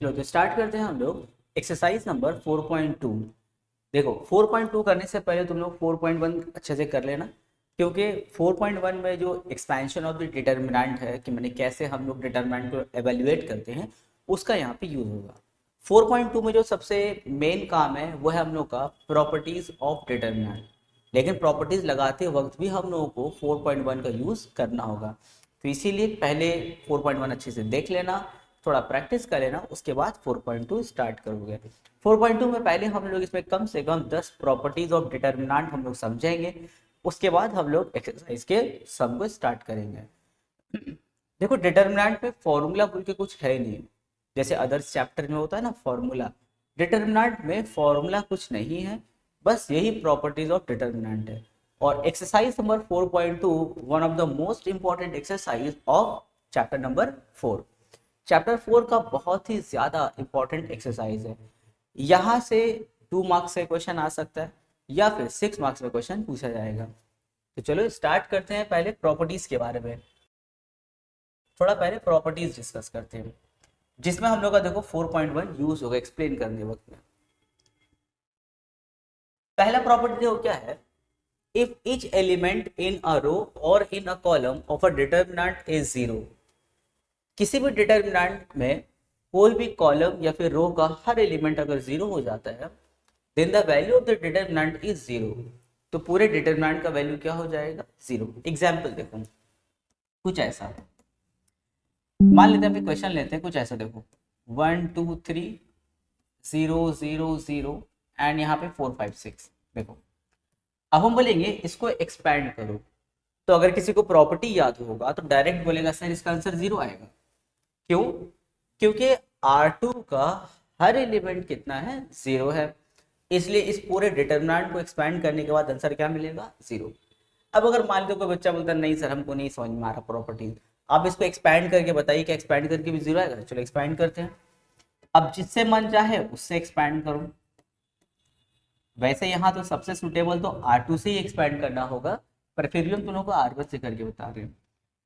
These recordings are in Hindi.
चलो तो स्टार्ट करते हैं हम लोग एक्सरसाइज नंबर 4.2। देखो 4.2 करने से पहले तुम लोग 4.1 अच्छे से कर लेना, क्योंकि 4.1 में जो एक्सपेंशन ऑफ द डिटर्मिनेंट है कि मैंने कैसे हम लोग डिटर्मिनेंट को एवेल्युएट करते हैं उसका यहाँ पे यूज होगा। 4.2 में जो सबसे मेन काम है वो है हम लोग का प्रॉपर्टीज ऑफ डिटर्मिनेंट, लेकिन प्रॉपर्टीज लगाते वक्त भी हम लोगों को 4.1 का यूज करना होगा। तो इसीलिए पहले 4.1 अच्छे से देख लेना, थोड़ा प्रैक्टिस कर लेना, उसके बाद 4.2 स्टार्ट करोगे। 4.2 में पहले हम लोग इसमें कम से कम 10 प्रॉपर्टीज ऑफ डिटर्मिनेंट हम लोग समझेंगे, उसके बाद हम लोग एक्सरसाइज के सम को स्टार्ट करेंगे। देखो डिटर्मिनेंट में फॉर्मूला बोल के कुछ है नहीं, जैसे अदर्स चैप्टर में होता है ना फॉर्मूला। डिटर्मिनेंट में फॉर्मूला कुछ नहीं है, बस यही प्रॉपर्टीज ऑफ डिटर्मिनेंट है। और exercise number 4.2 one of the most important exercise of chapter number 4। Chapter 4 का बहुत ही ज्यादा इंपॉर्टेंट एक्सरसाइज है। यहाँ से 2 मार्क्स का क्वेश्चन आ सकता है या फिर 6 मार्क्स में क्वेश्चन पूछा जाएगा। तो चलो स्टार्ट करते हैं पहले प्रॉपर्टीज के बारे में। थोड़ा पहले प्रॉपर्टीज डिस्कस करते हैं, जिसमें हम लोग का देखो 4.1 यूज होगा एक्सप्लेन करने वक्त में। पहला प्रॉपर्टी देखो क्या है, if each element in a row और in a column of a determinant is zero. किसी भी डिटर्मिनेंट में कोई भी कॉलम या फिर रो का हर एलिमेंट अगर जीरो हो जाता है, then the value of the determinant is zero. तो पूरे डिटर्मिनेंट का वैल्यू क्या हो जाएगा, जीरो। एग्जाम्पल देखो कुछ ऐसा, मान लेते हैं अभी क्वेश्चन लेते हैं कुछ ऐसा, देखो 1 2 3 0 0 0 एंड यहाँ पे 4 5 6। देखो अब हम बोलेंगे इसको एक्सपैंड करो, तो अगर किसी को प्रॉपर्टी याद होगा तो डायरेक्ट बोलेगा सर इसका आंसर जीरो आएगा। क्यों? क्योंकि R2 का हर एलिमेंट कितना है, जीरो है, इसलिए इस पूरे डिटर्मिनेंट को एक्सपैंड करने के बाद आंसर क्या मिलेगा, जीरो। अब अगर मान लो कोई बच्चा बोलता है नहीं सर हमको नहीं समझ में आ रहा प्रॉपर्टी, आप इसको एक्सपैंड करके बताइए कि एक्सपैंड करके भी जीरो आएगा। चलो एक्सपैंड करते हैं। अब जिससे मन चाहे उससे एक्सपैंड करो। वैसे यहाँ तो सबसे सुटेबल तो R2 से ही एक्सपैंड करना होगा, पर फिर भी हम तुम लोग को R1 से करके बता रहे हैं।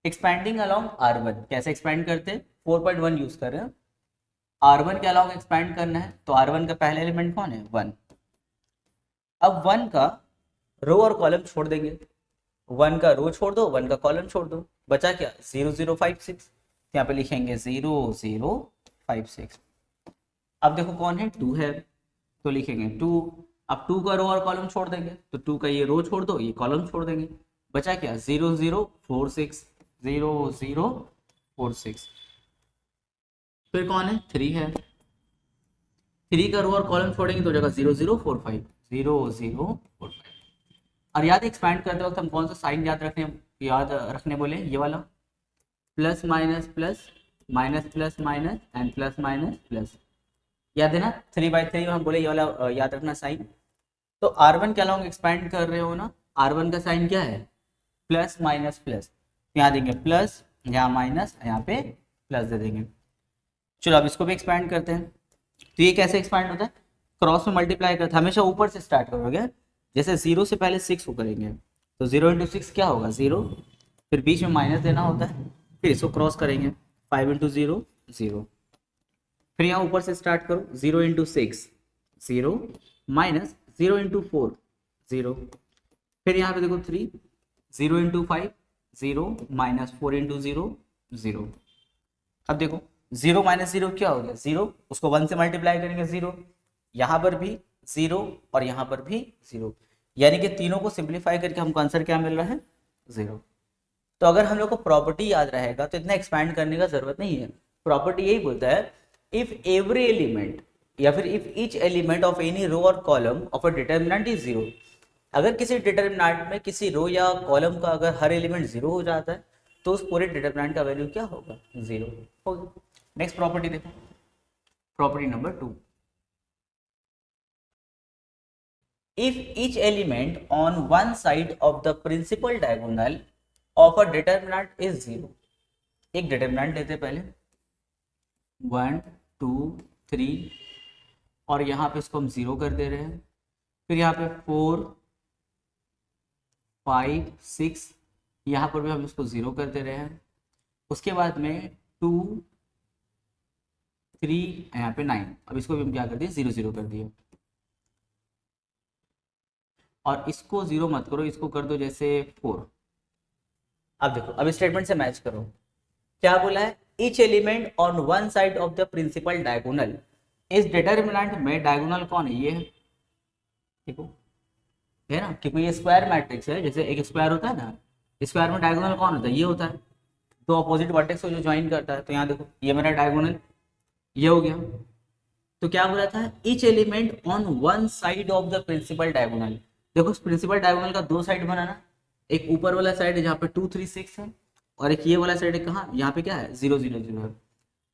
एक्सपैंडिंग अलोंग R1 कैसे एक्सपैंड करते हैं, 4.1 यूज कर रहे हैं। R1 के अलावा एक्सपैंड करना है तो R1 का पहला एलिमेंट कौन है, 1। अब 1 का रो और कॉलम छोड़ देंगे, 1 का रो छोड़ दो 1 का कॉलम छोड़ दो, बचा क्या 0 0 5 6। यहाँ पे लिखेंगे 0 0 5 6। अब देखो कौन है, 2 है, तो लिखेंगे 2। अब 2 का रो और कॉलम छोड़ देंगे, तो 2 का ये रो छोड़ दो ये कॉलम छोड़ देंगे, बचा क्या 0 0 4 6 0 0 4 6। फिर कौन है, 3 है, 3 का रो और कॉलम छोड़ेंगे तो जगह 0 0 4 5 0 0 4 5। और याद एक्सपैंड करते वक्त हम कौन सा साइन याद रखने बोले, ये वाला, plus minus plus minus plus minus and plus minus plus. याद है ना, 3/3 में हम बोले ये वाला याद रखना साइन। तो R1 के अलावा एक्सपैंड कर रहे हो ना, R1 का साइन क्या है, प्लस माइनस प्लस, यहाँ देंगे प्लस, यहाँ माइनस, यहाँ पे प्लस दे देंगे। चलो अब इसको भी एक्सपैंड करते हैं। तो ये कैसे एक्सपैंड होता है, क्रॉस में मल्टीप्लाई करते हैं, हमेशा ऊपर से स्टार्ट करोगे। जैसे 0 से पहले 6 को करेंगे तो 0 इंटू 6 क्या होगा, 0, फिर बीच में माइनस देना होता है, फिर इसको क्रॉस करेंगे 5 इंटू 0 0। फिर यहाँ ऊपर से स्टार्ट करो, 0 इंटू 6 0 माइनस 0 इंटू 4 0। फिर यहाँ पे देखो 3, 0 इंटू 5 0 माइनस 4 इंटू 0 0। अब देखो 0 माइनस 0 क्या हो गया, 0, उसको 1 से मल्टीप्लाई करेंगे 0, यहाँ पर भी 0 और यहाँ पर भी 0, यानी कि तीनों को सिंप्लीफाई करके हमको आंसर क्या मिल रहा है, 0। तो अगर हम लोग को प्रॉपर्टी याद रहेगा तो इतना एक्सपैंड करने का जरूरत नहीं है। प्रॉपर्टी यही बोलता है, इफ एवरी एलिमेंट या फिर if each element of any row और column of a determinant is zero. अगर किसी डिटर्मिनेंट में किसी रो या कॉलम का अगर हर एलिमेंट जीरो हो जाता है तो उस पूरे डिटर्मिनेंट का वैल्यू क्या होगा, जीरो होगा। नेक्स्ट प्रॉपर्टी देखो, property number 2, if each element on one side of the principal diagonal of a determinant is zero। एक डिटर्मिनेंट लेते हैं पहले 1 2 3 और यहाँ पे इसको हम 0 कर दे रहे हैं, फिर यहाँ पे 4 5 6, यहाँ पर भी हम इसको 0 कर दे रहे हैं। उसके बाद में 2 3, यहाँ पे 9। अब इसको भी हम क्या कर दिए, 0 0 कर दिए। और इसको 0 मत करो, इसको कर दो जैसे 4। अब देखो, अब स्टेटमेंट से मैच करो, क्या बोला है, each element on one side of the principal diagonal, इस डिटर्मिनेंट में डायगोनल कौन है, ये है, देखो है ना, क्योंकि ये स्क्वायर मैट्रिक्स है, जैसे एक स्क्वायर होता है ना, स्क्वायर में डायगोनल कौन होता है, ये होता है, तो अपोजिट वर्टेक्स को जो ज्वाइन करता है। तो यहाँ देखो, ये मेरा डायगोनल, ये हो गया। तो क्या बोला था, each element on one side of the principal diagonal. देखो प्रिंसिपल डायगोनल का दो साइड बनाना, एक ऊपर वाला साइड है जहाँ पे 2 3 6 है, और एक ये वाला साइड है कहाँ, यहाँ पे क्या है, 0 0 0 है।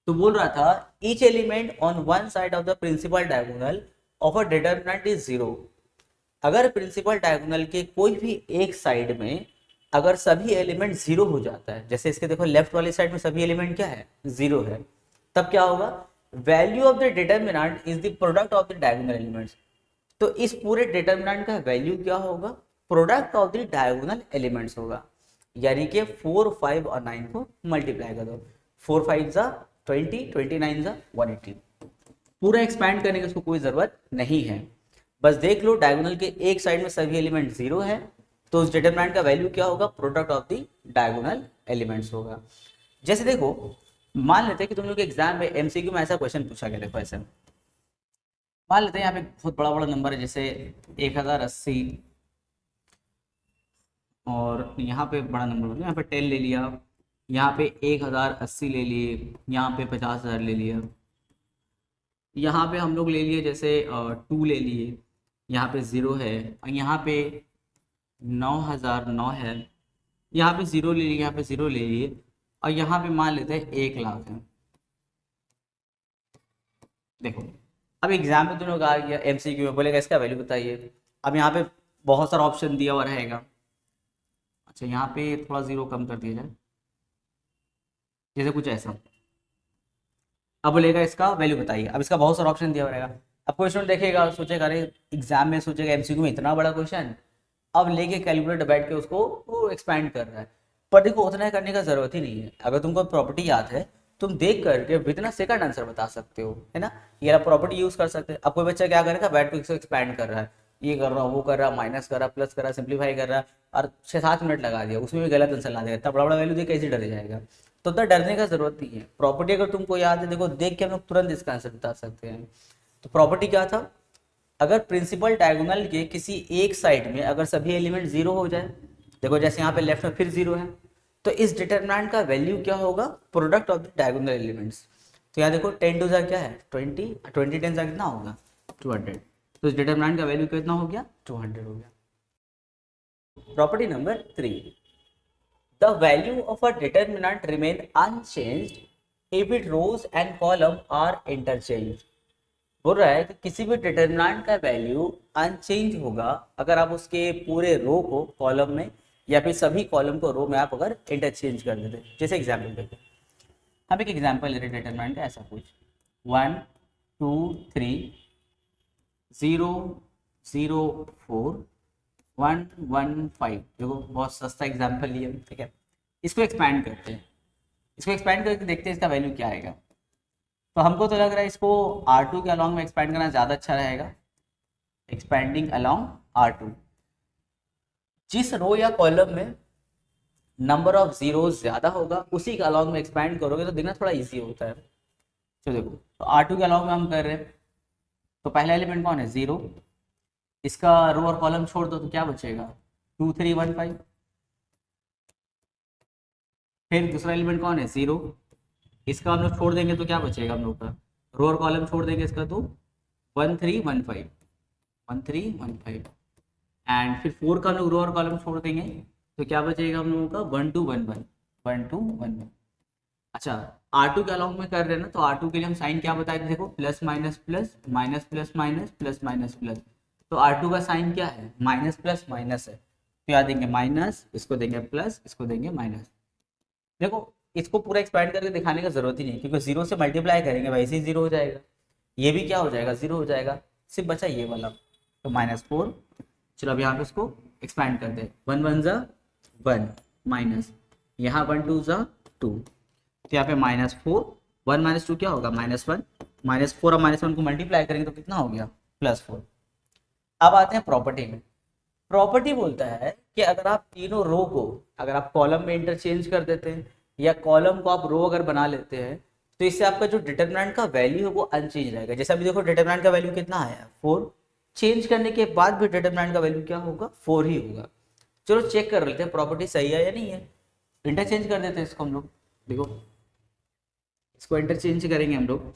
तो बोल रहा था each element on one side of the principal diagonal of a determinant is 0। अगर प्रिंसिपल डायगोनल के कोई भी एक साइड में अगर सभी एलिमेंट 0 हो जाता है, जैसे इसके देखो लेफ्ट वाली साइड में सभी एलिमेंट क्या है, 0 है, तब क्या होगा, value of the determinant is the product of the diagonal elements. तो इस पूरे डिटरमिनेंट का वैल्यू क्या होगा, product of the diagonal elements होगा। यानी कि 4 5 और 9 को मल्टीप्लाई कर दो, 4 5 जा 20, 29 जा 180। पूरा एक्सपैंड करने की उसको कोई जरूरत नहीं है, बस देख लो डायगोनल के एक साइड में सभी एलिमेंट 0 है, तो उस डिटरमिनेंट का वैल्यू क्या होगा, product of the diagonal elements होगा। जैसे देखो, मान लेते हैं कि तुम लोग के एग्जाम में एमसीक्यू में ऐसा क्वेश्चन पूछा गया, देखो ऐसा मान लेते हैं यहाँ पे बहुत बड़ा बड़ा नंबर है, जैसे 1080, और यहाँ पे बड़ा नंबर, यहाँ पे 10 ले लिया, यहाँ पे 1080 ले लिए, यहाँ पे 50,000 ले लिया, यहाँ पे हम लोग ले लिए जैसे 2 ले लिए, यहाँ पे 0 है, और यहाँ पे 9009 है, यहाँ पे 0 ले लिए, यहाँ पे 0 ले लिए, और यहाँ पे मान लेते हैं 1 लाख है। देखो अब एग्जाम में तुमने कहा गया एमसीक्यू में बोलेगा इसका वैल्यू बताइए, अब यहाँ पे बहुत सारा ऑप्शन दिया हुआ रहेगा। अच्छा यहाँ पे थोड़ा 0 कम कर दिया जाए, जैसे कुछ ऐसा, अब बोलेगा इसका वैल्यू बताइए, अब इसका बहुत सारा ऑप्शन दिया हुआ रहेगा। अब क्वेश्चन देखेगा, सोचेगा अरे एग्जाम में सोचेगा एमसीक्यू में इतना बड़ा क्वेश्चन, अब लेके कैलकुलेटर बैठ के उसको वो एक्सपैंड कर रहा है। पर देखो उतना करने का जरूरत ही नहीं है, अगर तुमको प्रॉपर्टी याद है तुम देख करके विद इन सेकंड आंसर बता सकते हो, है ना, ये प्रॉपर्टी यूज कर सकते हैं। अब कोई बच्चा क्या करेगा, बैठ के इसको एक्सपैंड कर रहा है, ये कर रहा वो कर रहा, माइनस कर रहा, प्लस कर रहा, सिंप्लीफाई कर रहा, और 6-7 मिनट लगा दिया, उसमें भी गलत आंसर ला देगा, इतना बड़ा बड़ा वैल्यू देख कैसे डर जाएगा। तो उतना डरने का जरूरत नहीं है, प्रॉपर्टी अगर तुमको याद है, देखो देख के हम लोग तुरंत इसका आंसर बता सकते हैं। तो प्रॉपर्टी क्या था, अगर प्रिंसिपल डायगोनल के किसी एक साइड में अगर सभी एलिमेंट 0 हो जाए, देखो जैसे यहाँ पे लेफ्ट में फिर 0 है, तो इस डिटरमिनेंट का वैल्यू क्या होगा, product of the diagonal elements. तो यहाँ देखो 10 टू क्या है 20, 20 10 कितना होगा 200, तो इस डिटरमिनेंट का वैल्यू कितना हो गया 200 हो गया। Property number 3, the value of a determinant remain unchanged if it rows and column are interchange. बोल रहा है कि किसी भी डिटरमिनेंट का वैल्यू अनचेंज होगा अगर आप उसके पूरे रो को कॉलम में या फिर सभी कॉलम को रो में आप अगर इंटरचेंज कर देते। जैसे एग्जाम्पल देखो, हम एक एग्जाम्पल ले रहे डिटरमिनेंट का, ऐसा कुछ 1 2 3 0 0 4 1 1 5। देखो बहुत सस्ता एग्जाम्पल लिया, ठीक है, इसको एक्सपैंड करते हैं, इसको एक्सपैंड करके देखते हैं इसका वैल्यू क्या आएगा। तो हमको तो लग रहा है इसको R2 के अलॉन्ग में एक्सपैंड करना ज़्यादा अच्छा रहेगा, एक्सपैंडिंग अलॉन्ग R2। जिस रो या कॉलम में नंबर ऑफ जीरोस ज़्यादा होगा उसी के अलॉन्ग में एक्सपैंड करोगे तो देखना थोड़ा इजी होता है। तो देखो तो R2 के अलॉन्ग में हम कर रहे हैं, तो पहला एलिमेंट कौन है 0, इसका रो और कॉलम छोड़ दो तो क्या बचेगा 2 3 1 5। फिर दूसरा एलिमेंट कौन है 0, इसका हम लोग छोड़ देंगे तो क्या बचेगा, हम लोग का रो और कॉलम छोड़ देंगे इसका, तो 1 3 1 5 1 3 1 5। एंड फिर 4 का हम लोग रो और कॉलम छोड़ देंगे तो क्या बचेगा हम लोगों का 1 2 1 1 1 2 1 1। अच्छा R2 के अलॉन्ग में कर रहे हैं ना, तो R2 के लिए हम साइन क्या बताए थे, देखो plus minus plus minus plus minus plus minus plus. तो R2 का साइन क्या है, माइनस प्लस माइनस है, तो यहाँ देंगे माइनस, इसको देंगे प्लस, इसको देंगे माइनस। देखो इसको पूरा एक्सपैंड करके दिखाने का जरूरत ही नहीं, क्योंकि 0 से मल्टीप्लाई करेंगे वैसे ही 0 हो जाएगा, ये भी क्या हो जाएगा 0 हो जाएगा, सिर्फ बचा ये वाला, तो -4। चलो अब यहाँ पे इसको एक्सपैंड कर दे, 1 1 जा 1 माइनस, यहाँ 1 2 जा 2, तो यहाँ पे -4 1 माइनस टू क्या होगा -1, -4 और -1 को मल्टीप्लाई करेंगे तो कितना हो गया +4। अब आते हैं प्रॉपर्टी में। प्रॉपर्टी बोलता है कि अगर आप तीनों रो को अगर आप कॉलम में इंटरचेंज कर देते हैं या कॉलम को आप रो अगर बना लेते हैं तो इससे आपका जो डिटरमिनेंट का वैल्यू है वो अनचेंज रहेगा। जैसे अभी देखो डिटरमिनेंट का वैल्यू कितना आया 4, चेंज करने के बाद भी डिटरमिनेंट का वैल्यू क्या होगा 4 ही होगा। चलो चेक कर लेते हैं प्रॉपर्टी सही है या नहीं है। इंटरचेंज कर देते हैं इसको हम लोग, देखो इसको इंटरचेंज करेंगे हम लोग,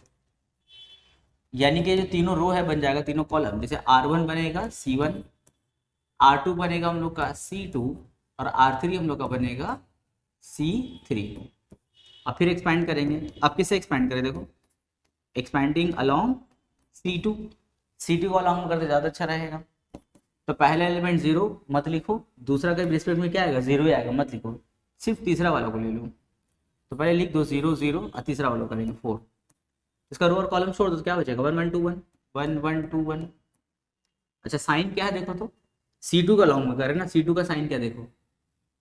यानी कि जो तीनों रो है बन जाएगा तीनों कॉलम। जैसे R1 बनेगा C1, R2 बनेगा हम लोग का C2 और R3 हम लोग का बनेगा C3। अब फिर एक्सपैंड करेंगे। अब किससे एक्सपैंड करें, देखो एक्सपैंडिंग अलोंग C2, C2 को अलोंग करते ज़्यादा अच्छा रहेगा। तो पहला एलिमेंट 0 मत लिखो, दूसरा का रिस्पेक्ट में क्या आएगा 0 ही आएगा, मत लिखो, सिर्फ तीसरा वाला को ले लो। तो पहले लिख दो 0 0 और तीसरा वाला करेंगे 4। इसका रो और कॉलम छोड़ दो तो क्या बचेगा 1 1 2 1 1 1 2 1। अच्छा साइन क्या है देखो, तो C2 का लॉन्ग में करें ना, C2 का साइन क्या देखो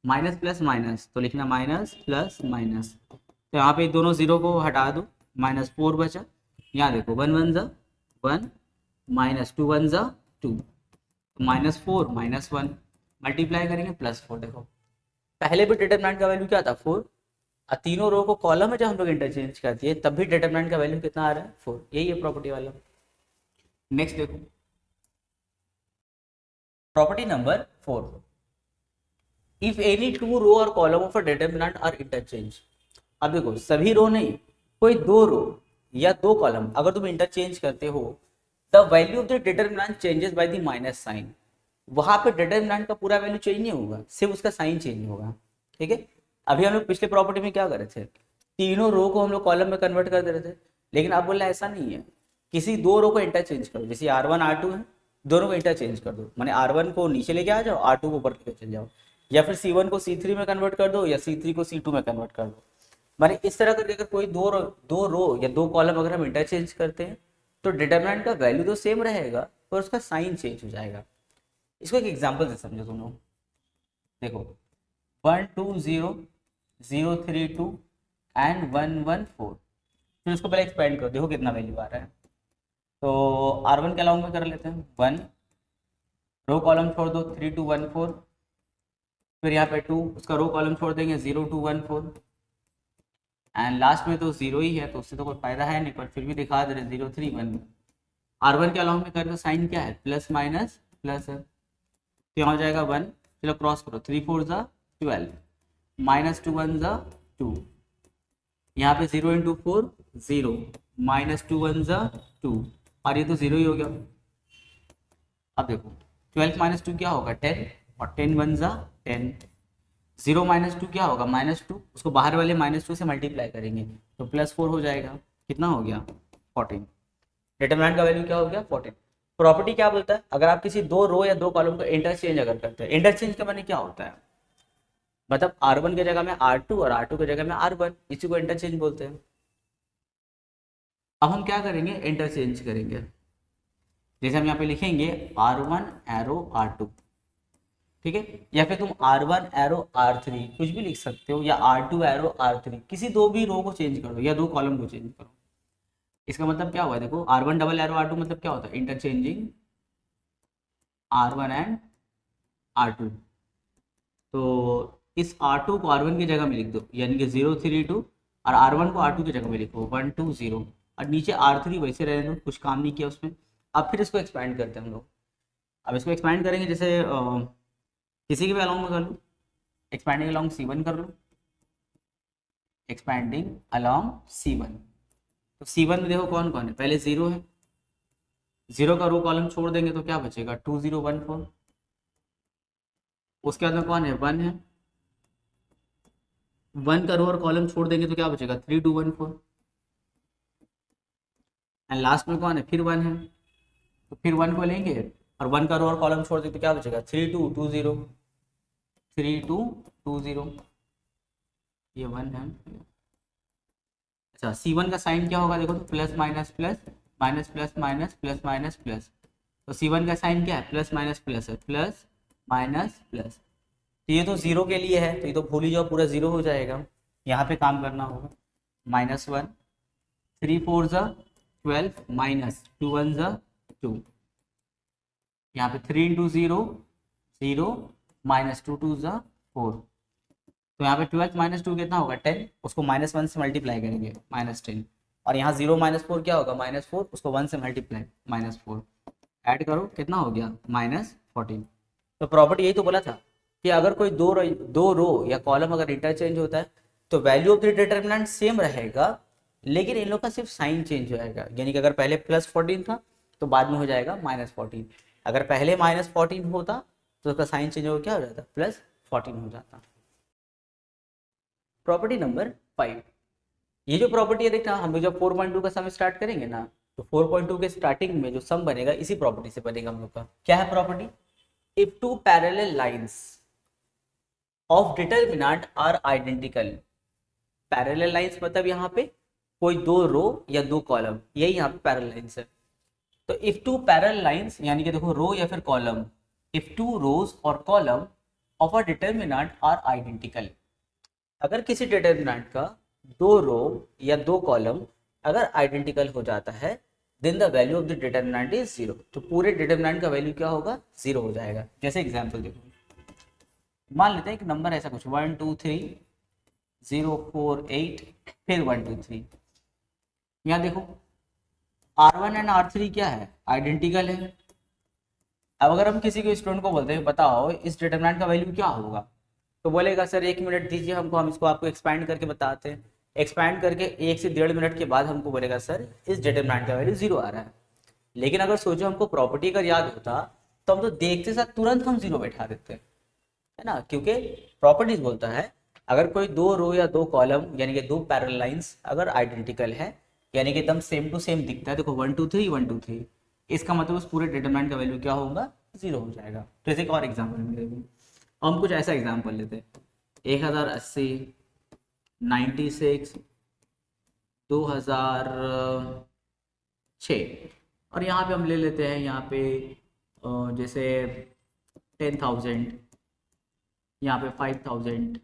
माइनस प्लस माइनस, तो लिखना माइनस प्लस माइनस। तो यहाँ पे दोनों 0 को हटा दो, -4 बचा। यहाँ देखो 1 1 ज़ा 1, -2 1 ज़ा 2, -4 -1 मल्टीप्लाई करेंगे +4। देखो पहले भी डिटरमिनेंट का वैल्यू क्या था 4, और तीनों रो को कॉलम में जब हम लोग इंटरचेंज करती है तब भी डिटरमिनेंट का वैल्यू कितना आ रहा है 4। यही है प्रॉपर्टी वाला। नेक्स्ट देखो property number 4, if any two row और column of a determinant are interchange. अब देखो सभी रो नहीं, कोई दो रो या दो कॉलम अगर तुम इंटरचेंज करते हो the value of the determinant changes by the minus sign. वहां पे डिटरमिनेंट का पूरा वैल्यू चेंज नहीं होगा, सिर्फ उसका साइन चेंज होगा। ठीक है, अभी हम लोग पिछले प्रॉपर्टी में क्या कर रहे थे, तीनों रो को हम लोग कॉलम में कन्वर्ट कर दे रहे थे, लेकिन अब बोला ऐसा नहीं है, किसी दो रो को इंटरचेंज करो। जैसे R1 R2 है, दोनों को इंटरचेंज कर दो, माने R1 को नीचे लेके आ जाओ, R2 को ऊपर लेके चले जाओ, या फिर C1 को C3 में कन्वर्ट कर दो या C3 को C2 में कन्वर्ट कर दो। माने इस तरह करके अगर कोई दो रो या दो कॉलम अगर हम इंटरचेंज करते हैं तो डिटरमिनेंट का वैल्यू तो सेम रहेगा पर उसका साइन चेंज हो जाएगा। इसको एक एग्जाम्पल से समझो तुम लोग, देखो 1 2 0 0 3 2 एंड 1 1 4। फिर उसको पहले एक्सपेंड करो, देखो कितना वैल्यू आ रहा है। तो R1 के अलाउ में कर लेते हैं 1, रो कॉलम छोड़ दो 3 2 1 4, फिर यहाँ पे 2, उसका रो कॉलम छोड़ देंगे 0 2 1 4, एंड लास्ट में तो 0 ही है तो उससे तो कोई फायदा है नहीं, पर फिर भी दिखा दे रहे 0 3 1। R1 के अलाउ में कर दो, साइन क्या है प्लस माइनस प्लस है, तो यहाँ हो जाएगा 1, चलो क्रॉस करो 3 4 ज़ा 12, -2 1 ज़ा 2, यहाँ पे 0 इंटू 4 0, -2 1 ज़ा 2, और ये तो 0 ही हो गया। अब देखो 12 - 2 क्या होगा 10, और 10 1 ज़ा 10, 0 - 2 क्या होगा -2, उसको बाहर वाले -2 से मल्टीप्लाई करेंगे तो +4 हो जाएगा। कितना हो गया 14। डिटरमिनेंट का वैल्यू क्या हो गया 14। प्रॉपर्टी क्या बोलता है, अगर आप किसी दो रो या दो कॉलम को इंटरचेंज अगर करते हैं, इंटरचेंज का माने क्या होता है, मतलब R1 की जगह में R2 और R2 की जगह में R1, इसी को इंटरचेंज बोलते हैं। अब हम क्या करेंगे इंटरचेंज करेंगे, जैसे हम यहाँ पे लिखेंगे R1 एरो R2, ठीक है, या फिर तुम R1 एरो R3 कुछ भी लिख सकते हो, या R2 एरो R3, किसी दो भी रो को चेंज करो या दो कॉलम को चेंज करो। इसका मतलब क्या हुआ देखो R1 डबल एरो R2 मतलब क्या होता है इंटरचेंजिंग R1 एंड R2। तो इस R2 को R1 की जगह में लिख दो, यानी कि 0 3 2, और R1 को R2 की जगह में लिखो 1 2 0, और नीचे R3 वैसे रहने दो, कुछ काम नहीं किया उसमें। अब फिर इसको एक्सपैंड करते हैं हम लोग। अब इसको एक्सपैंड करेंगे, जैसे किसी के भी अलॉन्ग में कर लो, एक्सपैंडिंग अलॉन्ग C1 कर लो, एक्सपैंडिंग अलॉन्ग C1। तो C1 में देखो कौन कौन है, पहले 0 है, 0 का रो कॉलम छोड़ देंगे तो क्या बचेगा 2 0 1 4, उसके बाद में कौन है 1 है, 1 का रो और कॉलम छोड़ देंगे तो क्या बचेगा 3 2 1 4, एंड लास्ट में कौन है फिर 1 है, तो फिर 1 को लेंगे और 1 का रो और कॉलम छोड़ देंगे तो क्या बचेगा 3 2 2 0 3 2 2 0, ये 1 है। अच्छा C1 का साइन क्या होगा देखो, तो plus minus plus minus plus minus plus minus plus, तो C1 का साइन क्या है प्लस माइनस प्लस है, प्लस माइनस प्लस। तो ये तो 0 के लिए है, तो ये तो भूल ही जाओ, पूरा 0 हो जाएगा, यहाँ पे काम करना होगा -1 3 4 ज़ा 12 माइनस 2 1 ज़ा 2, यहाँ पे 3 इंटू 0 0 माइनस 2 2 ज़ा 4, तो यहाँ पे 12 माइनस 2 कितना होगा 10, उसको -1 से मल्टीप्लाई करेंगे -10, और यहाँ 0 माइनस 4 क्या होगा -4, उसको 1 से मल्टीप्लाई -4, ऐड करो कितना हो गया -14। तो प्रॉपर्टी यही तो बोला था कि अगर कोई दो रो या कॉलम अगर इंटरचेंज होता है तो value of the determinant same रहेगा, लेकिन इन लोग का सिर्फ साइन चेंज हो जाएगा, यानी कि अगर पहले +14 था तो बाद में हो जाएगा -14, अगर पहले -14 होता तो उसका साइन चेंज हो क्या हो जाता +14 हो जाता। प्रॉपर्टी नंबर 5, ये जो प्रॉपर्टी है देखना, हम लोग जब 4.2 का सम स्टार्ट करेंगे ना, तो 4.2 के स्टार्टिंग में जो सम बनेगा इसी प्रॉपर्टी से बनेगा हम लोग का। क्या है property? If two parallel lines of determinant are identical, parallel lines मतलब यहाँ पे कोई दो रो या दो कॉलम, यही यहाँ पे पैरेलल लाइंस है। तो इफ टू पैरेलल लाइंस यानी कि देखो रो या फिर कॉलम, इफ टू रोज और column of a determinant are identical, अगर किसी डिटर्मिनेंट का दो रो या दो कॉलम अगर आइडेंटिकल हो जाता है, then the value of the determinant is 0, तो पूरे डिटर्मिनेंट का वैल्यू क्या होगा 0 हो जाएगा। जैसे एग्जांपल देखो, मान लेते हैं एक नंबर ऐसा कुछ 1 2 3 0 4 8 फिर 1 2 3, यहाँ देखो R1 एंड R3 क्या है आइडेंटिकल है। अब अगर हम किसी को स्टूडेंट को बोलते हैं बताओ इस डिटर्मिनेंट का वैल्यू क्या होगा, तो बोलेगा सर 1 मिनट दीजिए हमको, हम इसको आपको एक्सपैंड करके बताते हैं। एक्सपैंड करके 1 से 1.5 मिनट के बाद हमको बोलेगा सर इस डिटर्मिनेंट का वैल्यू 0 आ रहा है। लेकिन अगर सोचो हमको प्रॉपर्टी का याद होता तो हम तो देखते साथ तुरंत हम 0 बैठा देते हैं, है ना, क्योंकि प्रॉपर्टीज बोलता है अगर कोई दो रो या दो कॉलम यानी कि दो पैरेलल लाइंस अगर आइडेंटिकल है, यानी कि एकदम सेम टू सेम दिखता है, देखो 1 2 3 1 2 3, इसका मतलब उस पूरे डिटरमिनेंट का वैल्यू क्या होगा 0 हो जाएगा। तो जैसे एक और एग्जाम्पल हम कुछ ऐसा एग्जाम्पल लेते हैं 1080 96 2006, और यहाँ पे हम ले लेते हैं यहाँ पे जैसे 10,000, यहाँ पे 5,000,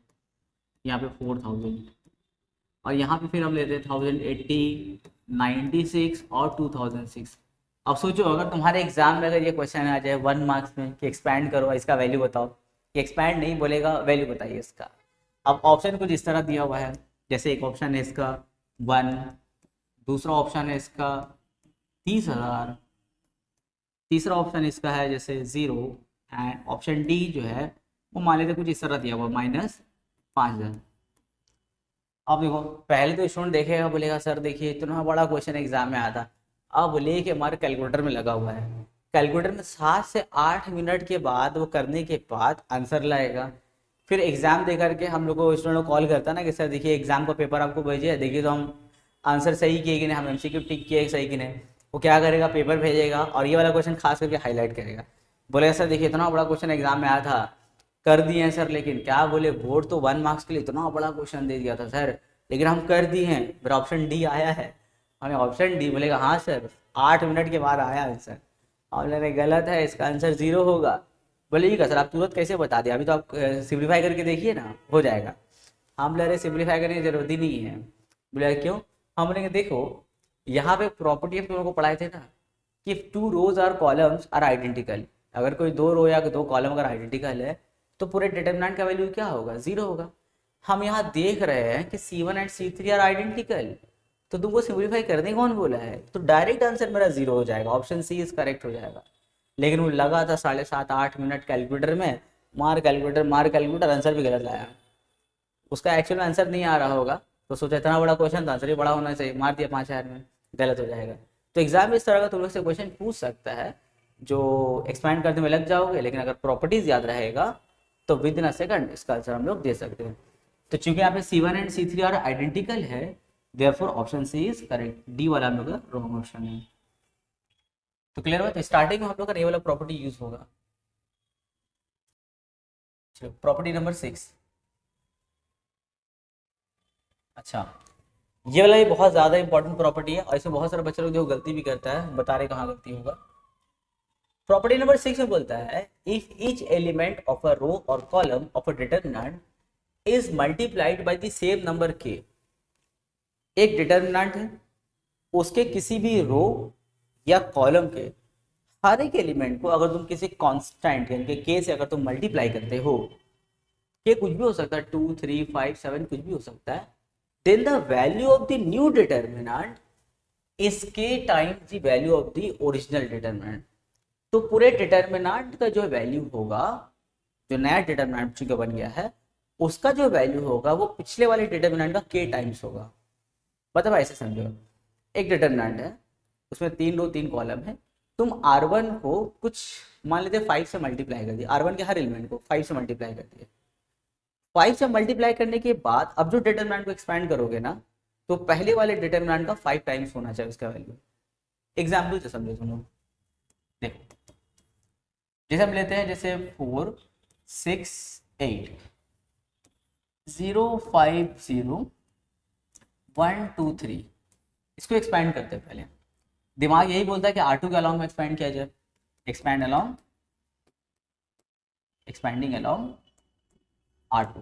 यहाँ पे 4,000, और यहाँ पे फिर हम लेते हैं 1080 96 और 2006। अब सोचो अगर तुम्हारे एग्जाम में अगर ये क्वेश्चन आ जाए 1 मार्क्स में कि एक्सपैंड करो इसका वैल्यू बताओ, कि एक्सपैंड नहीं बोलेगा वैल्यू बताइए इसका। अब ऑप्शन कुछ इस तरह दिया हुआ है, जैसे एक ऑप्शन है इसका 1, दूसरा ऑप्शन है इसका 30,000, तीसरा ऑप्शन इसका है जैसे 0, एंड ऑप्शन डी जो है वो मान लेते कुछ इस तरह दिया हुआ -5,000। अब देखो पहले तो स्टूडेंट देखेगा बोलेगा सर देखिए इतना बड़ा क्वेश्चन एग्जाम में आया था, अब लेके हमारे कैलकुलेटर में लगा हुआ है, कैलकुलेटर में 7 से 8 मिनट के बाद वो करने के बाद आंसर लाएगा। फिर एग्जाम दे करके हम लोग को स्टूडेंट कॉल करता है ना कि सर देखिए एग्जाम का पेपर आपको भेजिए, देखिए तो हम आंसर सही किए कि नहीं, हम MCQ टिक किए सही कि नहीं, वो क्या करेगा पेपर भेजेगा और ये वाला क्वेश्चन खास करके हाईलाइट करेगा, बोलेगा सर देखिए इतना बड़ा क्वेश्चन एग्जाम में आया था, कर दिए हैं सर, लेकिन क्या बोले बोर्ड तो 1 मार्क्स के लिए इतना बड़ा क्वेश्चन दे दिया था सर, लेकिन हम कर दिए हैं, मेरा ऑप्शन डी आया है। हमें ऑप्शन डी बोलेगा हाँ सर 8 मिनट के बाद आया आंसर, और बोले गलत है इसका आंसर 0 होगा। बोले ठीक है सर आप तुरंत कैसे बता दिया, अभी तो आप सिंप्लीफाई करके देखिए ना हो जाएगा। हम बोले अरे सिंप्लीफाई करने की जरूरत ही नहीं है। बोले क्यों? हम बोलेंगे देखो यहाँ पे प्रॉपर्टी हम तुम लोग को पढ़ाए थे ना कि 2 रोज और कॉलम्स आर आइडेंटिकल, अगर कोई दो रो या दो कॉलम अगर आइडेंटिकल है तो पूरे डिटर्मिनेंट का वैल्यू क्या होगा 0 होगा। हम यहाँ देख रहे हैं कि C1 and C3 are identical, तो तुमको सिंप्लीफाई करने कौन बोला है, तो डायरेक्ट आंसर मेरा 0 हो जाएगा, ऑप्शन सी इज करेक्ट हो जाएगा। लेकिन वो लगा था 7.5-8 मिनट कैलकुलेटर में, मार कैलकुलेटर आंसर भी गलत लाया, उसका एक्चुअल आंसर नहीं आ रहा होगा, तो सोचा इतना बड़ा क्वेश्चन था आंसर भी बड़ा होना चाहिए, मार दिया 5,000 में, गलत हो जाएगा। तो एग्जाम में इस तरह का तुम लोग से क्वेश्चन पूछ सकता है जो एक्सपैंड करने में लग जाओगे, लेकिन अगर प्रॉपर्टीज याद रहेगा तो विद इन अ सेकंड इसका आंसर हम लोग दे सकते हैं। तो चूंकि यहाँ पे C1 and C3 are identical है, therefore option C is correct, D वाला हम लोग का रॉन्ग ऑप्शन है। तो क्लियर हुआ? तो स्टार्टिंग में हम लोग का ये वाला प्रॉपर्टी यूज होगा। चलो प्रॉपर्टी नंबर 6। अच्छा ये वाला ये बहुत ज्यादा इंपॉर्टेंट प्रॉपर्टी है, और इसमें बहुत सारे बच्चे लोग जो गलती भी करता है, बता रहे कहाँ गलती होगा। प्रॉपर्टी नंबर 6 में बोलता है if each element of a row और column of a determinant is multiplied by the same number k, एक डिटर्मिनेंट है उसके किसी भी रो या कॉलम के हर एक एलिमेंट को अगर तुम किसी कांस्टेंट यानी कि के से अगर तुम मल्टीप्लाई करते हो, के कुछ भी हो सकता है, 2 3 5 7 कुछ भी हो सकता है, then the value of the new determinant is k times the value of the original determinant. तो पूरे डिटर्मिनेंट का जो वैल्यू होगा, जो नया डिटर्मिनेंट चूंकि बन गया है, उसका जो वैल्यू होगा वो पिछले वाले डिटर्मिनेंट का के टाइम्स होगा। मतलब ऐसे समझो, एक डिटर्मिनेंट है, उसमें 3 रो 3 कॉलम है, तुम R1 को कुछ मान लेते 5 से मल्टीप्लाई कर दिया, R1 के हर एलिमेंट को 5 से मल्टीप्लाई कर दिया। 5 से मल्टीप्लाई करने के बाद अब जो डिटर्मिनेंट को एक्सपैंड करोगे ना, तो पहले वाले डिटर्मिनेंट का 5 टाइम्स होना चाहिए उसका वैल्यू। एग्जाम्पल से समझो तुम लोग, देखो जैसे हम लेते हैं जैसे 4 6 8 0 5 0 1 2 3, इसको एक्सपैंड करते हैं। पहले दिमाग यही बोलता है कि R2 के अलॉन्ग में एक्सपैंड किया जाए, expand along, expanding along R2,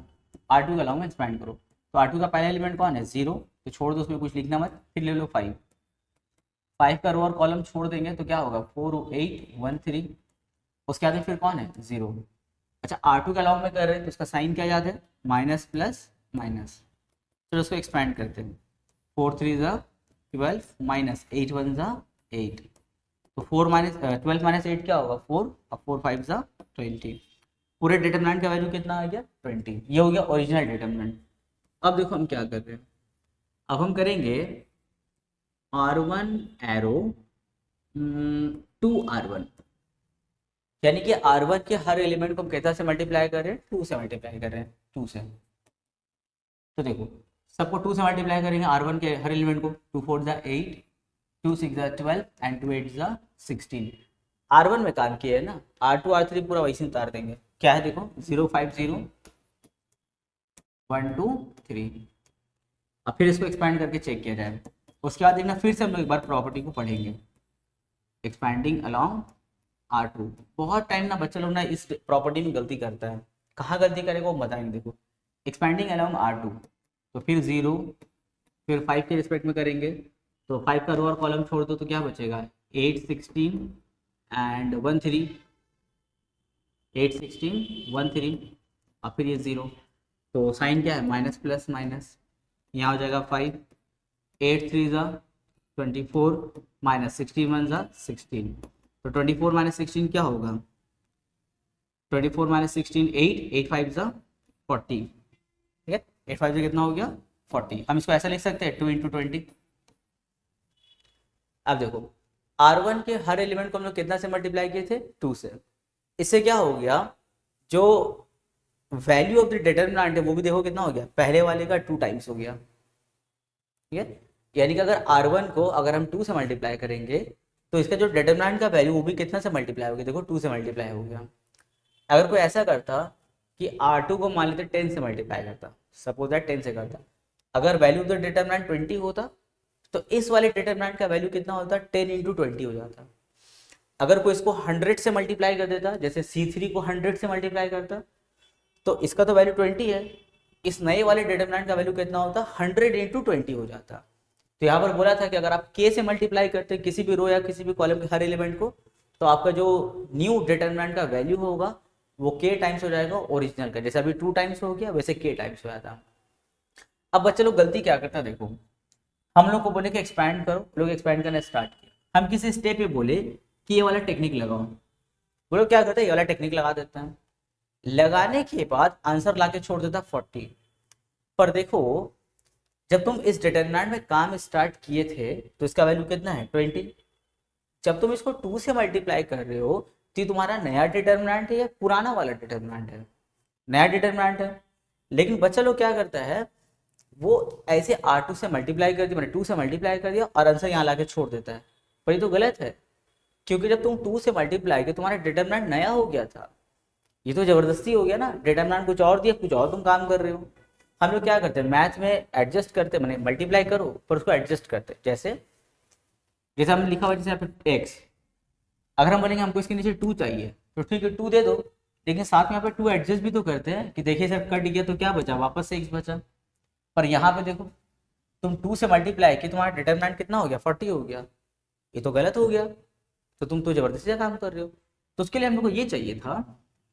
R2 के अलॉन्ग में एक्सपैंड करो। तो R2 का पहला एलिमेंट कौन है, 0, तो छोड़ दो, उसमें कुछ लिखना मत, फिर ले लो 5, 5 का रो और कॉलम छोड़ देंगे तो क्या होगा, 4 8 1 3, उसके आगे फिर कौन है, 0। अच्छा R2 के अलॉन्ग में कर रहे हैं तो उसका साइन क्या याद है, माइनस प्लस माइनस। फिर उसको एक्सपैंड करते हैं, 4 3 ज़ा 12 माइनस 8 1 ज़ा 8, तो 4 माइनस 12 माइनस 8 क्या होगा, 4, और 4 5 ज़ा 20। पूरे डिटर्मिनेंट का वैल्यू कितना आ गया, 20। ये हो गया ओरिजिनल डिटर्मिनेंट। अब देखो हम क्या कर रहे हैं, अब हम करेंगे R1 एरो टू R1, यानी कि R1 के हर एलिमेंट को हम कितना से मल्टीप्लाई कर रहे हैं, 2 से मल्टीप्लाई कर रहे हैं, 2 से। तो देखो सबको 2 से मल्टीप्लाई करेंगे, R1 के हर एलिमेंट को, 2 4 ज़ा 8 2 6 ज़ा 12 एंड 2 8 ज़ा 16। R1 में काम किया है ना, R2 R3 पूरा वैसे उतार देंगे। क्या है देखो, 0 5 0 1 2 3, अब फिर इसको एक्सपैंड करके चेक किया जाए। उसके बाद देखना फिर से हम लोग एक बार प्रॉपर्टी को पढ़ेंगे, एक्सपैंडिंग अलॉन्ग R2। बहुत टाइम ना बच्चा लोग ना इस प्रॉपर्टी में गलती करता है, कहाँ गलती करेगा वो बताएंगे। देखो एक्सपैंडिंग अलॉन्ग R2, तो फिर 0, फिर 5 के रिस्पेक्ट में करेंगे, तो 5 का रो और कॉलम छोड़ दो तो क्या बचेगा, 8 16 एंड 1 3, 8 16 1 3, और फिर ये 0, तो साइन क्या है, माइनस प्लस माइनस, यहाँ हो जाएगा 5, 8 3 ज़ा 24 माइनस 16 1 ज़ा 16, तो 24 माइनस 16 क्या होगा, 24 माइनस 16 8, 8 5 ज़ा 40, ठीक है, 8 5 से कितना हो गया, 40। हम इसको ऐसा लिख सकते हैं 2 इंटू 20। अब देखो R1 के हर एलिमेंट को हम लोग कितना से मल्टीप्लाई किए थे, 2 से। इससे क्या हो गया, जो वैल्यू ऑफ द डिटर्मिनेंट है वो भी देखो कितना हो गया, पहले वाले का 2 टाइम्स हो गया, ठीक है। यानी कि अगर R1 को अगर हम 2 से मल्टीप्लाई करेंगे तो इसका जो डिटर्मिनेंट का वैल्यू वो भी कितना से मल्टीप्लाई हो गया, देखो 2 से मल्टीप्लाई हो गया। अगर कोई ऐसा करता कि R2 को मान लेते 10 से मल्टीप्लाई करता, सपोज दैट 10 से करता, अगर वैल्यू ऑफ द डिटर्मिनेंट 20 होता तो इस वाले डिटर्मिनेंट का वैल्यू कितना होता, 10 इंटू 20 हो जाता। अगर कोई इसको 100 से मल्टीप्लाई कर देता, जैसे C3 को 100 से मल्टीप्लाई करता, तो इसका तो वैल्यू 20 है, इस नए वाले डिटर्मिनेंट का वैल्यू कितना होता, 100 इंटू 20 हो जाता। तो यहाँ पर बोला था कि अगर आप k से मल्टीप्लाई करते हैं किसी भी रो या किसी भी कॉलम के हर एलिमेंट को, तो आपका जो न्यू डिटर्मिनेंट का वैल्यू होगा वो k टाइम्स हो जाएगा ओरिजिनल का, जैसे अभी 2 टाइम्स हो गया वैसे k टाइम्स हो जाता। अब बच्चे लोग गलती क्या करता, देखो हम लोग को बोले कि एक्सपैंड करो, लोग एक्सपैंड करना स्टार्ट किया, हम किसी स्टेप पे बोले कि ये वाला टेक्निक लगाओ, वो लोग क्या करते हैं, ये वाला टेक्निक लगा देते हैं, लगाने के बाद आंसर लाके छोड़ देता 40। पर देखो जब तुम इस डिटर्मिनेंट में काम स्टार्ट किए थे तो इसका वैल्यू कितना है, 20। जब तुम इसको 2 से मल्टीप्लाई कर रहे हो तो तुम्हारा नया डिटर्मिनेंट है या पुराना वाला डिटर्मिनेंट है, नया डिटर्मिनेंट है। लेकिन बच्चा लोग क्या करता है, वो ऐसे R2 से मल्टीप्लाई कर दिया, मैंने 2 से मल्टीप्लाई कर दिया और आंसर यहाँ लाके छोड़ देता है। पर ये तो गलत है, क्योंकि जब तुम 2 से मल्टीप्लाई किया तुम्हारा डिटर्मिनेंट नया हो गया था, ये तो जबरदस्ती हो गया ना, डिटर्मिनेंट कुछ और दिया, कुछ और तुम काम कर रहे हो। हम लोग क्या करते हैं मैथ में एडजस्ट करते, मैंने मल्टीप्लाई करो पर उसको एडजस्ट करते, जैसे जैसे हमने लिखा हुआ जैसे यहाँ पे x, अगर हम बोलेंगे हमको इसके नीचे 2 चाहिए तो ठीक है 2 दे दो, लेकिन साथ में यहाँ पे 2 एडजस्ट भी तो करते हैं कि देखिए सर कट गया तो क्या बचा, वापस से x बचा। पर यहाँ पे देखो तुम 2 से मल्टीप्लाई किए, तुम्हारा डिटरमिनेंट कितना हो गया, 40 हो गया। ये तो गलत हो गया, तो तुम तो जबरदस्ती से काम कर रहे हो। तो उसके लिए हम लोग को ये चाहिए था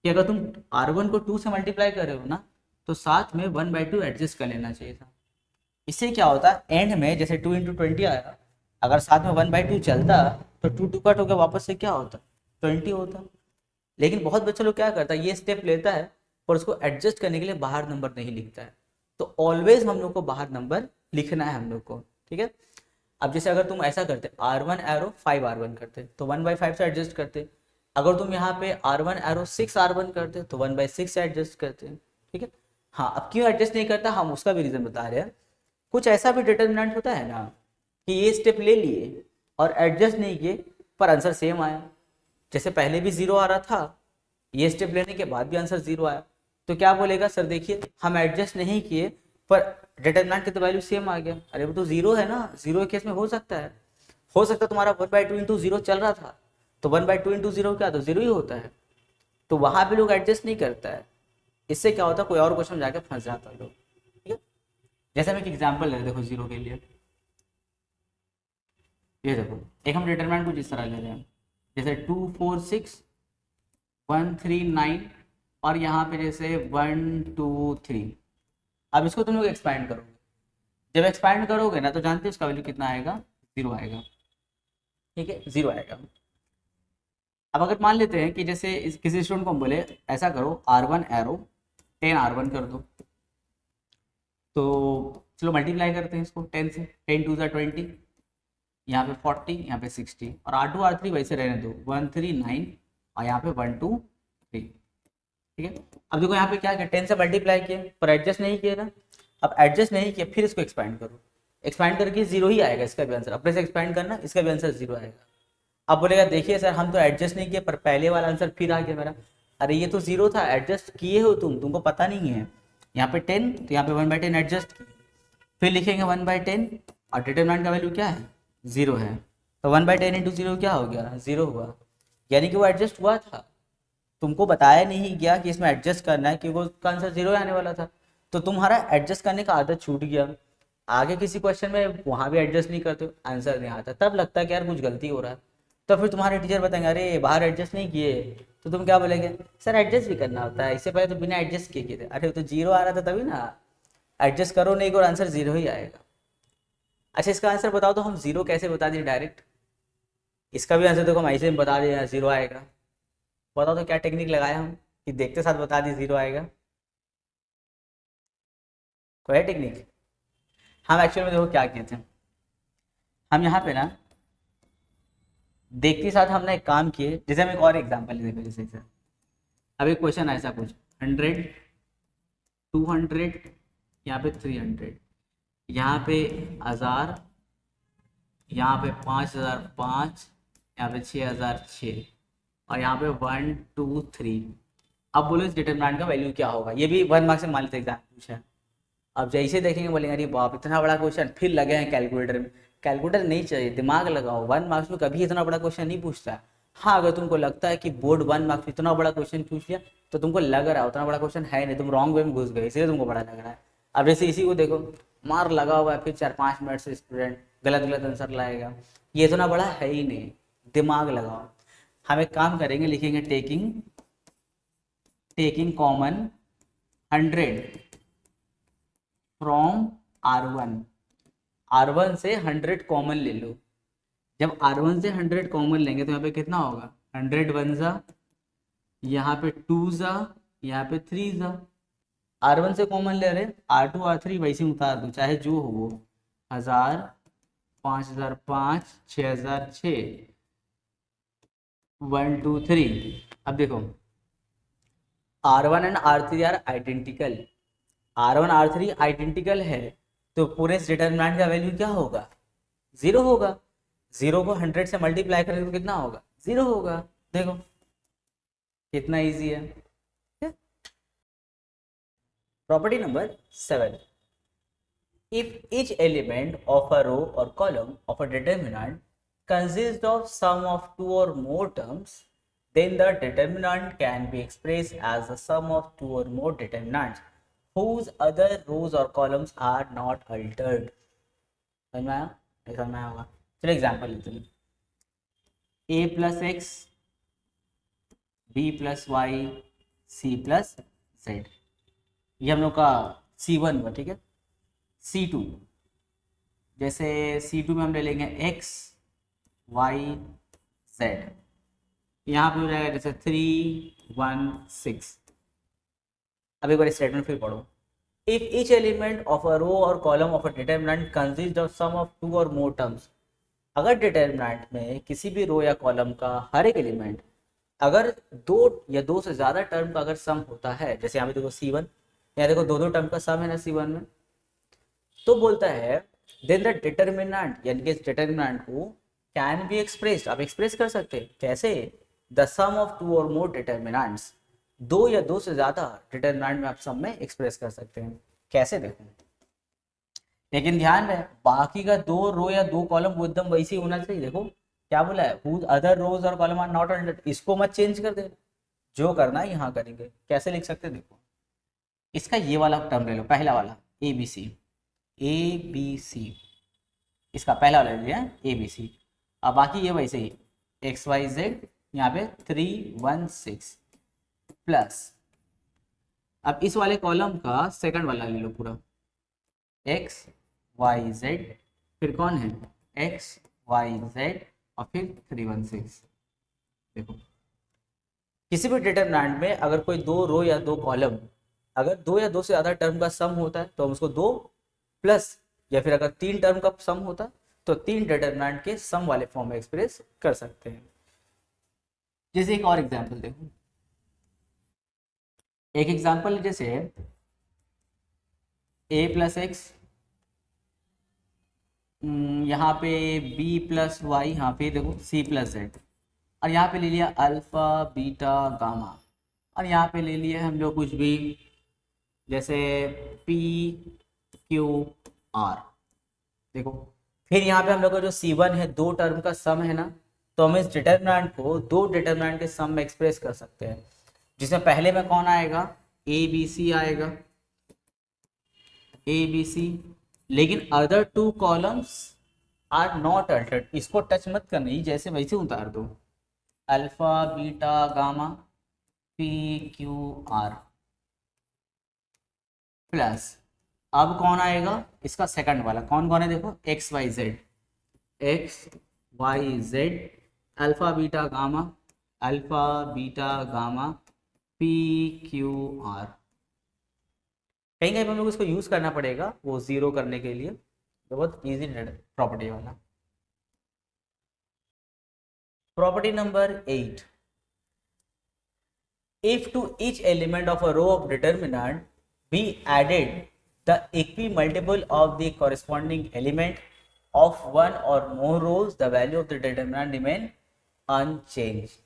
कि अगर तुम R1 को 2 से मल्टीप्लाई कर रहे हो ना, तो साथ में 1/2 एडजस्ट कर लेना चाहिए था। इससे क्या होता है, एंड में जैसे 2 × 20 आया, अगर साथ में 1/2 चलता तो 2 कट हो गया, वापस से क्या होता, 20 होता। लेकिन बहुत बच्चे लोग क्या करता है, ये स्टेप लेता है और उसको एडजस्ट करने के लिए बाहर नंबर नहीं लिखता है। तो ऑलवेज हम लोग को बाहर नंबर लिखना है हम लोग को, ठीक है। अब जैसे अगर तुम ऐसा करते R1 एरो 5R1 करते तो 1/5 से एडजस्ट करते। अगर तुम यहाँ पे R1 एरो 6R1 करते तो 1/6 से एडजस्ट करते, ठीक है। हाँ, अब क्यों एडजस्ट नहीं करता, हम उसका भी रीजन बता रहे हैं। कुछ ऐसा भी डिटर्मिनेंट होता है ना कि ये स्टेप ले लिए और एडजस्ट नहीं किए पर आंसर सेम आया। जैसे पहले भी 0 आ रहा था, ये स्टेप लेने के बाद भी आंसर 0 आया, तो क्या बोलेगा, सर देखिए हम एडजस्ट नहीं किए पर डिटरमिनेंट की तो वैल्यू सेम आ गया। अरे वो तो 0 है ना, 0 के केस में हो सकता है, हो सकता है तुम्हारा 1/2 × 0 चल रहा था, तो 1/2 × 0 क्या, तो 0 ही होता है। तो वहां पे लोग एडजस्ट नहीं करता है। इससे क्या होता है, कोई और क्वेश्चन जाके फंस जाता है लोग, ठीक है। जैसे हम एक एग्जाम्पल ले, देखो 0 के लिए, ये देखो एक हम डिटरमिनेंट कुछ इस तरह ले रहे हैं, जैसे 2 4 6 1 3 9 और यहाँ पे जैसे 1 2 3। अब इसको तुम लोग एक्सपैंड करोगे, जब एक्सपैंड करोगे ना तो जानते हो इसका वैल्यू कितना आएगा, 0 आएगा, ठीक है, 0 आएगा। अब अगर मान लेते हैं कि जैसे किसी स्टूडेंट को हम बोले ऐसा करो R1 एरो 10R1 कर दो, तो चलो मल्टीप्लाई करते हैं इसको 10 से, 10 2 20, यहाँ पे 40, यहाँ पे 60 और R2 R3 वैसे रहने दो 1 3 9 और यहाँ पे 1 2 3, ठीक है। अब देखो यहाँ पे क्या किया, 10 से मल्टीप्लाई किए पर एडजस्ट नहीं किए ना। अब एडजस्ट नहीं किया, फिर इसको एक्सपैंड करो, एक्सपैंड करके 0 ही आएगा इसका भी आंसर, अपने से एक्सपैंड करना, इसका भी आंसर 0 आएगा। अब बोलेगा देखिए सर हम तो एडजस्ट नहीं किए पर पहले वाला आंसर फिर आ गया मेरा। अरे ये तो 0 था, एडजस्ट किए हो तुमको पता नहीं है। यहाँ पे 10 तो यहाँ पे 1/10 एडजस्ट किए, फिर लिखेंगे 1/10 और डिटरमिनेंट का वैल्यू क्या है, 0 है, तो 1/10 × 0 क्या हो गया, 0 हुआ, यानी कि वो एडजस्ट हुआ था। तुमको बताया नहीं गया कि इसमें एडजस्ट करना है, क्योंकि उसका आंसर 0 आने वाला था। तो तुम्हारा एडजस्ट करने का आदत छूट गया, आगे किसी क्वेश्चन में वहां भी एडजस्ट नहीं करते हो, आंसर नहीं आता, तब लगता है कि यार कुछ गलती हो रहा है। तो फिर तुम्हारे टीचर बताएंगे अरे बाहर एडजस्ट नहीं किए, तो तुम क्या बोलेंगे, सर एडजस्ट भी करना होता है, इससे पहले तो बिना एडजस्ट किए थे। अरे तो 0 आ रहा था तभी ना, एडजस्ट करो नहीं करो आंसर 0 ही आएगा। अच्छा इसका आंसर बताओ, तो हम 0 कैसे बता दें डायरेक्ट, इसका भी आंसर देखो हम ऐसे बता दें 0 आएगा। बताओ तो क्या टेक्निक लगाया हम कि देखते साथ बता दी 0 आएगा, कोई है टेक्निक। हम एक्चुअल में देखो क्या किए थे, हम यहाँ पे ना देखते साथ हमने एक काम किए, जैसे हम एक और एग्जांपल ले, जैसे अब एक क्वेश्चन ऐसा कुछ 100 200 यहाँ पे 300, यहाँ पे 1000, यहाँ पे 5005, यहाँ पे 6006 और यहाँ पे 1 2 3। अब बोलो इस डिटरमिनेंट का वैल्यू क्या होगा, ये भी 1 मार्क्स से मान लेते एग्जाम पूछा है। अब जैसे देखेंगे बोलेंगे अरे बाप इतना बड़ा क्वेश्चन, फिर लगे हैं कैलकुलेटर में। कैलकुलेटर नहीं चाहिए, दिमाग लगाओ, 1 मार्क्स में कभी इतना बड़ा क्वेश्चन नहीं पूछता। हाँ अगर तुमको लगता है कि बोर्ड 1 मार्क्स में इतना बड़ा क्वेश्चन पूछ लिया तो तुमको लग रहा है उतना बड़ा क्वेश्चन है नहीं, तुम रॉन्ग वे में घुस गए इसलिए तुमको बड़ा लग रहा है। अब जैसे इसी को देखो, मार लगा हुआ है, फिर 4-5 मिनट से स्टूडेंट गलत गलत आंसर लाएगा, ये इतना बड़ा है ही नहीं, दिमाग लगाओ। हम एक काम करेंगे, लिखेंगे टेकिंग कॉमन 100 फ्रॉम R1 से 100 कॉमन ले लो। जब R1 से 100 कॉमन लेंगे तो यहाँ पे कितना होगा, 100 1 जा, यहाँ पे 2 जा, यहाँ पे 3 जा। R1 से कॉमन ले रहे, R2 R3 वैसे ही उतार दो चाहे जो हो वो, 1000 5005 6006 1 2 3। अब देखो R1 and R3 are identical, R1 R3 identical है, तो पूरे डिटरमिनेंट का वैल्यू क्या होगा, 0 होगा। 0 को 100 से मल्टीप्लाई करेंगे तो कितना होगा, 0 होगा। देखो कितना इजी है। Property number 7, if each element of a row or column of a determinant consists of sum of 2 or more terms, then the determinant can be expressed as the sum of 2 or more determinants whose other rows or columns are not altered. समझ में आया? नहीं समझ में आया होगा। चलो एग्जाम्पल लेते हैं। A plus x, b plus y, c plus z, ये हम लोग का C1 हुआ, ठीक है। C2, जैसे C2 में हम ले लेंगे एक्स वाई जेड, यहाँ पे हो जाएगा जैसे 3 1 6। अब एक बार स्टेटमेंट फिर पढ़ो। If each element of a row और column of a determinant consist of sum of two और मोर टर्म्स, अगर डिटरमिनेंट में किसी भी रो या कॉलम का हर एक एलिमेंट अगर दो या दो से ज्यादा टर्म का अगर सम होता है, जैसे यहाँ पे देखो C1, यहाँ देखो दो दो टर्म का सम है ना C1 में, तो बोलता है देन द डिटरमिनेंट, यानी कि इस डिटरमिनेंट को कैन बी एक्सप्रेस्ड, आप एक्सप्रेस कर सकते हैं कैसे? द सम ऑफ टू और मोर डिटरमिनेंट्स, दो या दो से ज्यादा डिटरमिनेंट में आप सम में एक्सप्रेस कर सकते हैं। कैसे देखो, लेकिन ध्यान रहे बाकी का दो रो या दो कॉलम वो एकदम वैसे ही होना चाहिए। देखो क्या बोला है, whose अदर रोज और कॉलम आर नॉट अल्टर्ड, इसको मत चेंज कर दे, जो करना है यहाँ करेंगे। कैसे लिख सकते हैं देखो, इसका ये वाला टर्म ले लो, पहला वाला ए बी सी, ए बी सी, इसका पहला वाला ले लिया ए बी सी। अब बाकी ये वैसे ही एक्स वाई जेड, यहाँ पे 3 1 6 प्लस, अब इस वाले कॉलम का सेकंड वाला ले लो पूरा, एक्स वाई जेड, फिर कौन है एक्स वाई जेड और फिर 3 1 6। देखो किसी भी डिटरमिनेंट में अगर कोई दो रो या दो कॉलम, अगर दो या दो से ज्यादा टर्म का सम होता है तो हम उसको दो प्लस, या फिर अगर तीन टर्म का सम होता है तो तीन डिटरमिनेंट के सम वाले फॉर्म में एक्सप्रेस कर सकते हैं। जैसे एक और एग्जांपल देखो, एक एग्जांपल जैसे a प्लस एक्स, यहाँ पे b प्लस वाई, यहाँ पे देखो c प्लस जेड, और यहाँ पे ले लिया अल्फा बीटा गामा, और यहाँ पे ले लिया हम लोग कुछ भी जैसे p q r। देखो फिर यहाँ पे हम लोग का जो C1 है दो टर्म का सम है ना, तो हम इस डिटरमिनेंट को दो डिटरमिनेंट के सम में एक्सप्रेस कर सकते हैं, जिसमें पहले में कौन आएगा, ए बी सी आएगा, ए बी सी, लेकिन other two columns are not altered, इसको टच मत करना, ये जैसे वैसे उतार दो, alpha beta gamma P Q R plus, अब कौन आएगा इसका सेकंड वाला, कौन कौन है देखो, X Y Z, X Y Z, alpha beta gamma P Q R. कहीं कहीं हम लोग इसको यूज करना पड़ेगा वो जीरो करने के लिए, तो बहुत इजी प्रॉपर्टी वाला। Property number 8, if to each element of a row of determinant be added the equimultiple of the corresponding element of one or more rows, the value of the determinant remain unchanged।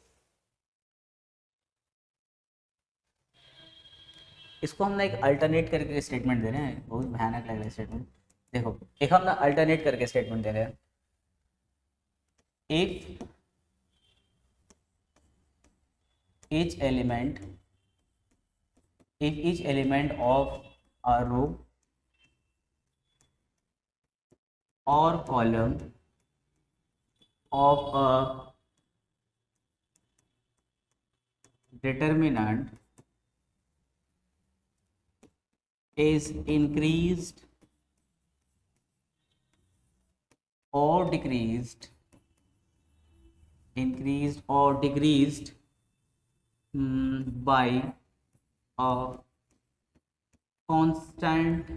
इसको हम ना एक अल्टरनेट करके स्टेटमेंट दे रहे हैं, बहुत भयानक लग रहा है स्टेटमेंट। देखो एक हम ना अल्टरनेट करके स्टेटमेंट दे रहे हैं, if each element of a row or column of a determinant is increased or decreased by a constant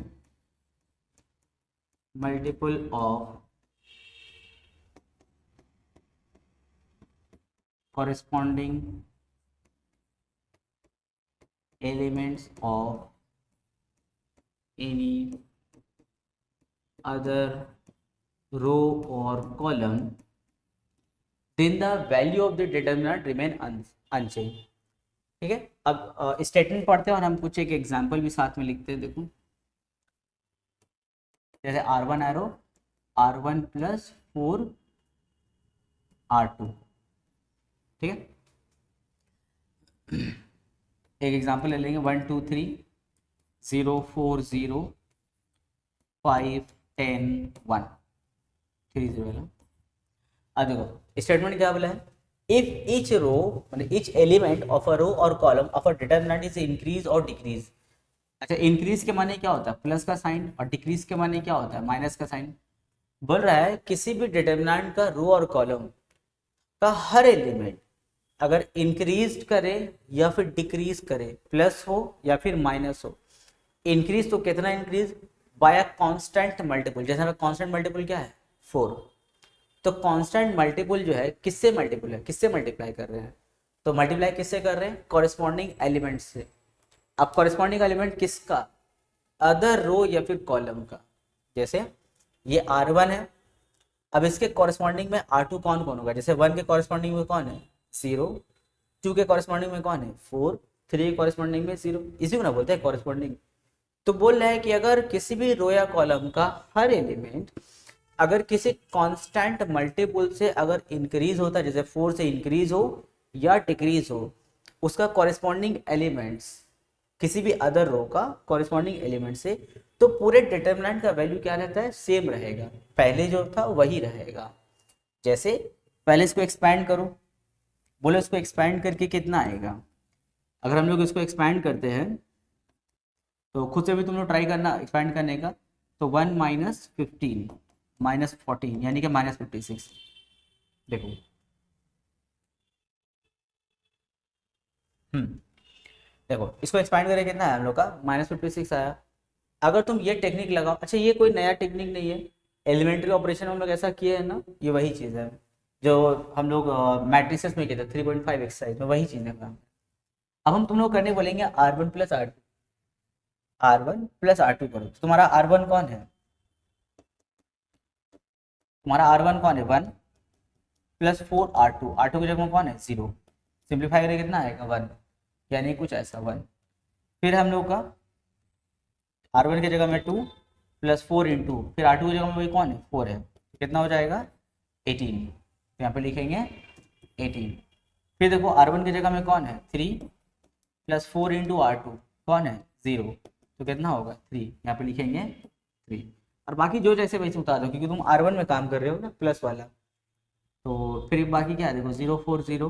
multiple of corresponding elements of any other row or column, then the value of the determinant remain unchanged। ठीक है, अब स्टेटमेंट पढ़ते हैं और हम कुछ एक एग्जांपल भी साथ में लिखते हैं। देखो जैसे R1 arrow R1 plus 4 R2, ठीक है। एक एग्जांपल ले लेंगे 1 2 3 0 4 0 5 10 1। 3 0 है ना। अब देखो स्टेटमेंट क्या बोला है, इफ ईच रो मतलब each element of a row और column of a determinant is increase और डिक्रीज। अच्छा इंक्रीज के माने क्या होता है, प्लस का साइन, और डिक्रीज के माने क्या होता है, माइनस का साइन। बोल रहा है किसी भी डिटरमिनेंट का रो और कॉलम का हर एलिमेंट अगर इंक्रीज करे या फिर डिक्रीज करे, प्लस हो या फिर माइनस हो। इंक्रीज तो कितना increase, by a constant multiple, जैसे हमें कांस्टेंट मल्टीपल क्या है 4। तो कांस्टेंट मल्टीपल जो है किससे मल्टीपल है, किससे मल्टीप्लाई कर रहे हैं, तो मल्टीप्लाई किससे कर रहे हैं, कॉरेस्पॉन्डिंग एलिमेंट से। अब कॉरेस्पॉन्डिंग एलिमेंट किसका, अदर रो या फिर कॉलम का। जैसे ये R1 है, अब इसके कॉरेस्पॉन्डिंग में R2 कौन कौन होगा, जैसे 1 के कॉरेस्पॉन्डिंग में कौन है 0, 2 के कॉरेस्पॉन्डिंग में कौन है 4, 3 के कॉरेस्पॉन्डिंग में 0, इसी को ना बोलते हैं कॉरेस्पॉन्डिंग। तो बोल रहा है कि अगर किसी भी रो या कॉलम का हर एलिमेंट अगर किसी कांस्टेंट मल्टीपल से अगर इंक्रीज होता है, जैसे 4 से इंक्रीज हो या डिक्रीज हो, उसका कॉरेस्पॉन्डिंग एलिमेंट्स किसी भी अदर रो का कॉरेस्पॉन्डिंग एलिमेंट से, तो पूरे डिटरमिनेंट का वैल्यू क्या रहता है, सेम रहेगा, पहले जो था वही रहेगा। जैसे पहले इसको एक्सपैंड करो, बोलो इसको एक्सपैंड करके कितना आएगा, अगर हम लोग इसको एक्सपैंड करते हैं तो खुद से भी तुम लोग ट्राई करना एक्सपैंड करने का, तो 1 माइनस 15 माइनस 14 यानी कि माइनस 56। देखो देखो इसको एक्सपैंड करें कितना है हम लोग का माइनस 56 आया। अगर तुम ये टेक्निक लगाओ, अच्छा ये कोई नया टेक्निक नहीं है, एलिमेंट्री ऑपरेशन में हम लोग ऐसा किए हैं ना, ये वही चीज़ है जो हम लोग मैट्रिसेस में किए थे 3.5 एक्सरसाइज में, वही चीज़ है। अब हम तुम लोग करने बोलेंगे R1 प्लस R2 करो, तो तुम्हारा R1 कौन है, तुम्हारा R1 कौन है 1 प्लस 4 R2 की जगह कौन है 0, सिंप्लीफाई करें कितना आएगा 1, यानी कुछ ऐसा 1। फिर हम लोग का R1 की जगह में 2 प्लस 4 इंटू फिर R2 की जगह में वही कौन है 4 है, तो कितना हो जाएगा 18, तो यहाँ पे लिखेंगे 18। फिर देखो R1 की जगह में कौन है 3 प्लस 4 इंटू R2 कौन है 0, तो कितना होगा 3, यहाँ पे लिखेंगे 3। और बाकी जो जैसे वैसे उतार दो क्योंकि तुम R1 में काम कर रहे हो ना प्लस वाला, तो फिर बाकी क्या है देखो 0 4 0,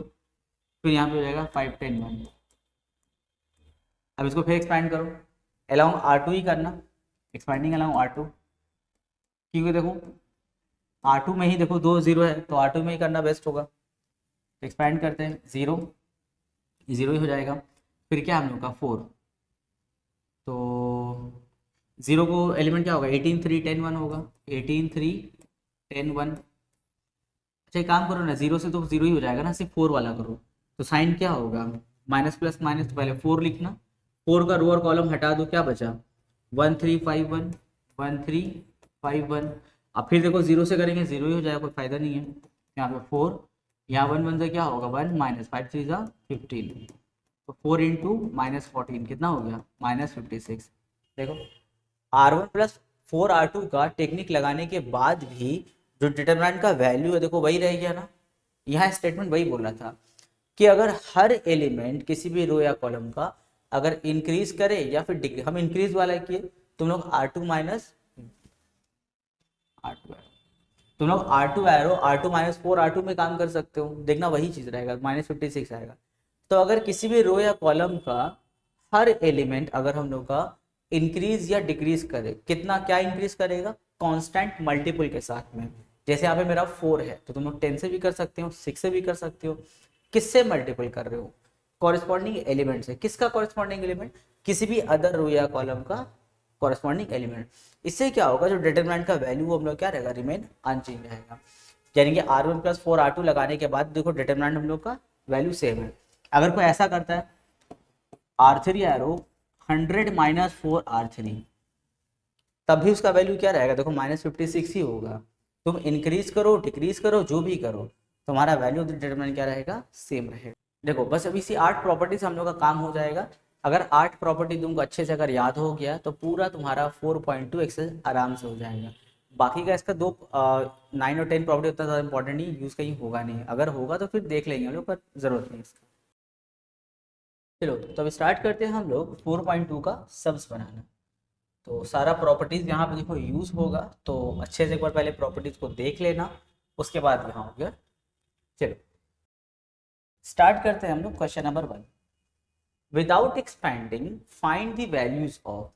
फिर यहाँ पे हो जाएगा 5 10 1। अब इसको फिर एक्सपैंड करो, अलाउंग R2 ही करना, एक्सपैंडिंग अलाउंग R2, क्योंकि देखो R2 में ही देखो 2 0 है तो R2 में ही करना बेस्ट होगा। एक्सपैंड करते हैं 0 0 ही हो जाएगा, फिर क्या हम लोग का 4, तो 0 को एलिमेंट क्या होगा 18 3 10 1 होगा, 18 3 10 1। अच्छा एक काम करो ना, 0 से तो 0 ही हो जाएगा ना, सिर्फ 4 वाला करो, तो साइन क्या होगा माइनस प्लस माइनस, तो पहले 4 लिखना, 4 का रो और कॉलम हटा दो, क्या बचा 1 3 5 1 1 3 5 1। अब फिर देखो 0 से करेंगे 0 ही हो जाएगा, कोई फायदा नहीं है, यहाँ पे 4, यहाँ 1 1 से क्या होगा 1 माइनस 5 3 जा 15, तो 4 इंटू माइनस 14 कितना हो गया माइनस 56। देखो R1 प्लस 4 R2 का टेक्निक लगाने के बाद भी जो डिटरमिनेंट का वैल्यू है देखो वही रह गया ना। यहाँ स्टेटमेंट वही बोल रहा था कि अगर हर एलिमेंट किसी भी रो या कॉलम का अगर इंक्रीज करे या फिर डिक्रीज, हम इंक्रीज वाला किए, तुम लोग R2 माइनस R2 तुम लोग R2 arrow R2 minus 4 R2 में काम कर सकते हो, देखना वही चीज रहेगा माइनस 56 आएगा। तो अगर किसी भी रो या कॉलम का हर एलिमेंट अगर हम लोग का इंक्रीज या डिक्रीज करे, कितना क्या इंक्रीज करेगा कांस्टेंट मल्टीपल के साथ में, जैसे यहाँ पे मेरा 4 है तो तुम लोग 10 से भी कर सकते हो 6 से भी कर सकते हो, किससे मल्टीपल कर रहे हो कॉरेस्पॉन्डिंग एलिमेंट से। किसका कॉरेस्पॉन्डिंग एलिमेंट, किसी भी अदर रो या कॉलम का कॉरेस्पॉन्डिंग एलिमेंट। इससे क्या होगा जो डिटरमिनेंट का वैल्यू हम लोग क्या रहेगा रिमेन अनचेंज रहेगा, यानी कि R1 प्लस 4 R2 लगाने के बाद देखो डिटरमिनेंट हम लोग का वैल्यू सेम है। अगर कोई ऐसा करता है R3 एरो 100 माइनस 4 R3, तब भी उसका वैल्यू क्या रहेगा देखो माइनस 56 ही होगा। तुम इंक्रीज करो डिक्रीज करो जो भी करो, तुम्हारा वैल्यू डिटरमिनेंट क्या रहेगा सेम रहेगा। देखो बस अभी इसी 8 प्रॉपर्टी से हम लोग का काम हो जाएगा। अगर 8 प्रॉपर्टी तुमको अच्छे से अगर याद हो गया तो पूरा तुम्हारा 4.2 एक्सेस आराम से हो जाएगा। बाकी का इसका 9 और 10 प्रॉपर्टी उतना ज़्यादा इंपॉर्टेंट नहीं, यूज़ कहीं होगा नहीं, अगर होगा तो फिर देख लेंगे हम लोग, पर ज़रूरत नहीं इसका। चलो तो अब स्टार्ट करते हैं हम लोग 4.2 का सब्स बनाना। तो सारा प्रॉपर्टीज यहाँ पे देखो यूज होगा, तो अच्छे से एक बार पहले प्रॉपर्टीज को देख लेना, उसके बाद यहाँ हो गया। चलो स्टार्ट करते हैं हम लोग question number 1। Without expanding find the values of,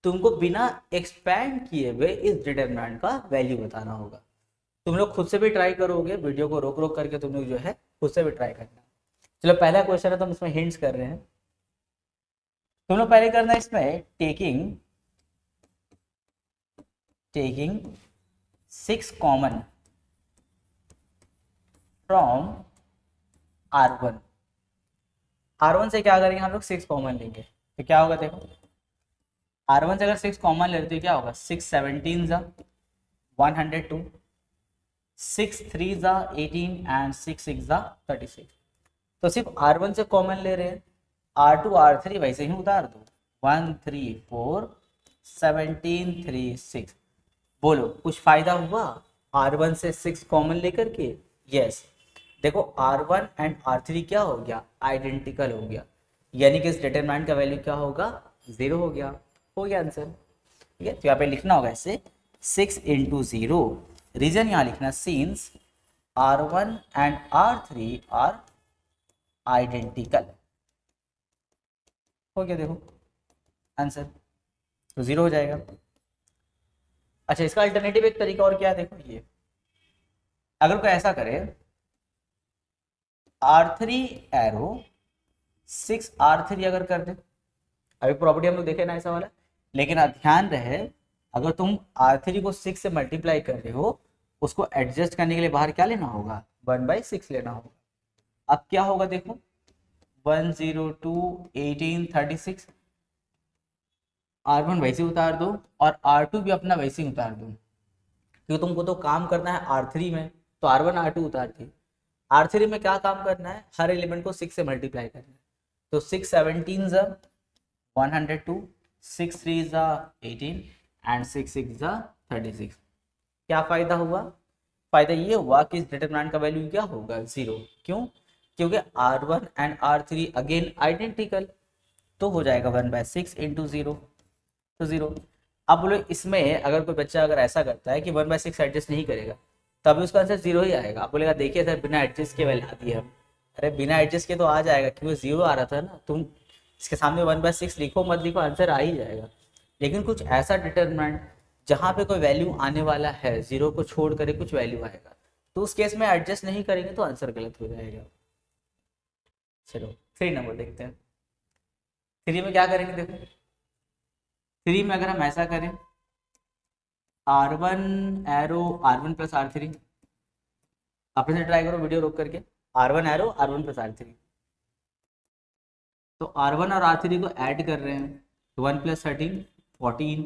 तुमको बिना एक्सपैंड किए हुए इस डिटरमिनेंट का वैल्यू बताना होगा। तुम लोग खुद से भी ट्राई करोगे, वीडियो को रोक रोक करके तुम लोग जो है खुद से भी ट्राई करना। चलो पहला क्वेश्चन है, तो हम इसमें हिंट्स कर रहे हैं। तुम लोग पहले करना है इसमें taking 6 common from R1। R1 से क्या करेंगे हम लोग, 6 कॉमन लेंगे, तो क्या होगा देखो, R1 से अगर 6 कॉमन लेते तो क्या होगा, 6 17 जा 102, 6 3 जा 18 एंड 6 6 जा 36। तो सिर्फ R1 से कॉमन ले रहे हैं, R2 R3 वैसे ही उतार दो, 1 3 4 17 3 6। बोलो कुछ फायदा हुआ R1 से 6 कॉमन लेकर के? यस। देखो R1 एंड R3 क्या हो गया, आइडेंटिकल हो गया, यानी कि इस डिटरमिनेंट का वैल्यू क्या होगा, 0 हो गया। हो गया आंसर। ठीक है, तो यहाँ पे लिखना होगा ऐसे 6 इंटू 0, रीजन यहाँ लिखना since R1 and R3 are identical. हो गया देखो आंसर, तो 0 हो जाएगा। अच्छा इसका अल्टरनेटिव एक तरीका और क्या है, देखो ये अगर कोई ऐसा करे R3 एरो 6 R3 अगर कर दे, अभी प्रॉपर्टी हम लोग देखे ना ऐसा वाला, लेकिन ध्यान रहे अगर तुम R3 को 6 से मल्टीप्लाई कर रहे हो, उसको एडजस्ट करने के लिए बाहर क्या लेना होगा, 1/6 लेना होगा। अब क्या होगा देखो 102 18 36, R1 वैसे उतार दो और R2 भी अपना वैसे ही उतार दो, क्योंकि तुमको तो काम करना है R3 में, तो R1 R2 उतार के R3 में क्या काम करना है, हर एलिमेंट को 6 से मल्टीप्लाई करना है। तो 6 17 जा 102, 6 3 जा 18 एंड 6 6 जा 36। क्या फायदा हुआ, फायदा ये हुआ कि इस डिटरमिनेंट का वैल्यू क्या होगा, 0। क्यों, क्योंकि R1 and R3 again identical, तो हो जाएगा 1/6 इंटू 0, तो 0। अब बोलो इसमें अगर कोई बच्चा अगर ऐसा करता है कि 1/6 एडजस्ट नहीं करेगा, तभी उसका आंसर 0 ही आएगा। आप बोलेगा देखिए सर बिना एडजस्ट के वैल्यू आती है, अरे बिना एडजस्ट के तो आ जाएगा, क्योंकि 0 आ रहा था ना, तुम इसके सामने 1/6 लिखो मत लिखो आंसर आ ही जाएगा। लेकिन कुछ ऐसा डिटरमिनेंट जहाँ पे कोई वैल्यू आने वाला है, 0 को छोड़ कर कुछ वैल्यू आएगा, तो उस केस में एडजस्ट नहीं करेंगे तो आंसर गलत हो जाएगा। चलो 3 नंबर देखते हैं। 3 में क्या करेंगे देखो, 3 में अगर हम ऐसा करें R1 arrow R1 plus R3, अपने से ट्राई करो वीडियो रोक करके, R1 arrow R1 plus R3, तो R1 और R3 को ऐड कर रहे हैं, तो 1 प्लस 13 14,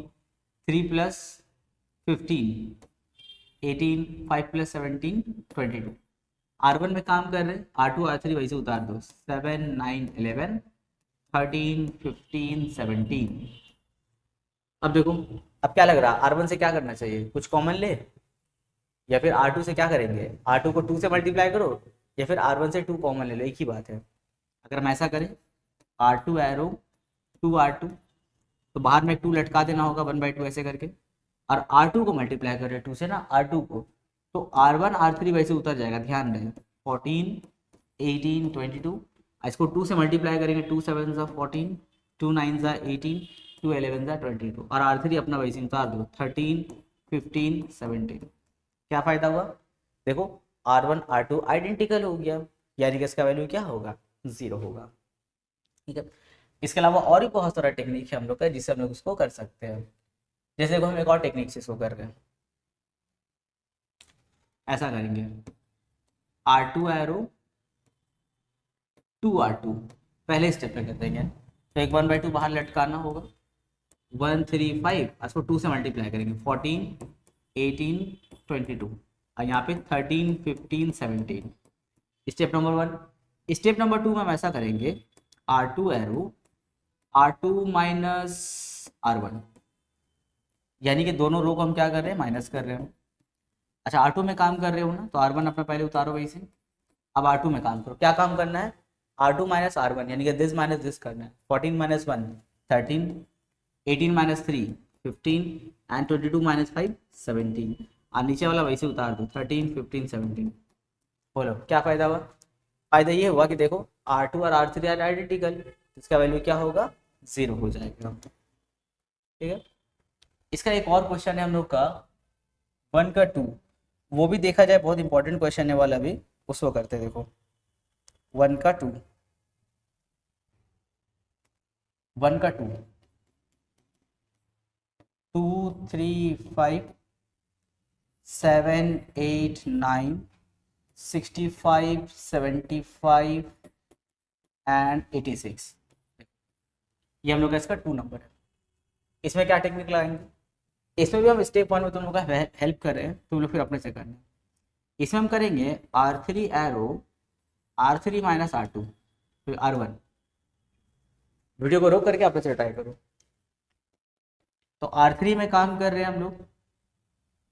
3 प्लस 15 18, 5 प्लस 17 22। R1 में काम कर रहे हैं, R2 R3 वैसे उतार दो, 7 9 11 13 15 17। अब देखो अब क्या लग रहा है, R1 से क्या करना चाहिए, कुछ कॉमन ले, या फिर R2 से क्या करेंगे, R2 को 2 से मल्टीप्लाई करो, या फिर R1 से 2 कॉमन ले लो, एक ही बात है। अगर हम ऐसा करें R2 एरो 2 R2, तो बाहर में 2 लटका देना होगा 1/2 ऐसे करके, और R2 को मल्टीप्लाई कर रहे 2 से ना R2 को, तो R1 R3 वैसे उतर जाएगा, ध्यान रहे 14 18 22। इसको 2 से मल्टीप्लाई करेंगे, 2 7 जा 14, 2 9 जा 18, 2 11 जा 22, और R3 अपना वैसे उतार दो 13 15 17। क्या फायदा हुआ देखो, R1 R2 आइडेंटिकल हो गया, यानी कि इसका वैल्यू क्या होगा, 0 होगा। ठीक है, इसके अलावा और भी बहुत सारा टेक्निक है हम लोग का जिससे हम लोग इसको कर सकते हैं। जैसे को हम एक और टेक्निक से इसको कर रहे हैं, ऐसा करेंगे R2 एरो 2 R2, पहले स्टेप पे कर देंगे, तो एक 1/2 बाहर लटकाना होगा, 1 3 5, इसको 2 से मल्टीप्लाई करेंगे 14 18 22, और यहाँ पे 13 15 17। Step number 1। स्टेप नंबर 2 में हम ऐसा करेंगे R2 arrow R2 minus R1, यानी कि दोनों रो को हम क्या कर रहे हैं, माइनस कर रहे हैं। अच्छा R2 में काम कर रहे हो ना, तो R1 अपना पहले उतारो वैसे, अब R2 में काम करो। क्या काम करना है, R2 माइनस R1, यानी कि दिस माइनस दिस करना है, 14 माइनस 1 13, 18 माइनस 3 15 एंड 22 माइनस 5 17, और नीचे वाला वैसे उतार दो 13 15 17। बोलो क्या फायदा हुआ? फायदा ये हुआ कि देखो R2 और R3 आर आइडेंटिकल, इसका वैल्यू क्या होगा? 0 हो जाएगा। ठीक है, इसका एक और क्वेश्चन है हम लोग का 1 का 2, वो भी देखा जाए बहुत इंपॉर्टेंट क्वेश्चन है वाला भी, उसको करते हैं। देखो 1 का 2, 1 का 2 2 3 5 7 8 9 65 75 एंड 86, ये हम लोग का इसका 2 नंबर है। इसमें क्या टेक्निक लगाएंगे? इसमें भी हम स्टेप 1 में तुम लोग का हेल्प कर रहे हैं, तुम लोग फिर अपने से करना है। इसमें हम करेंगे R3 arrow R3 minus R2 फिर R1। वीडियो को रोक करके अपने से ट्राई करो। तो R3 में काम कर रहे हैं हम लोग,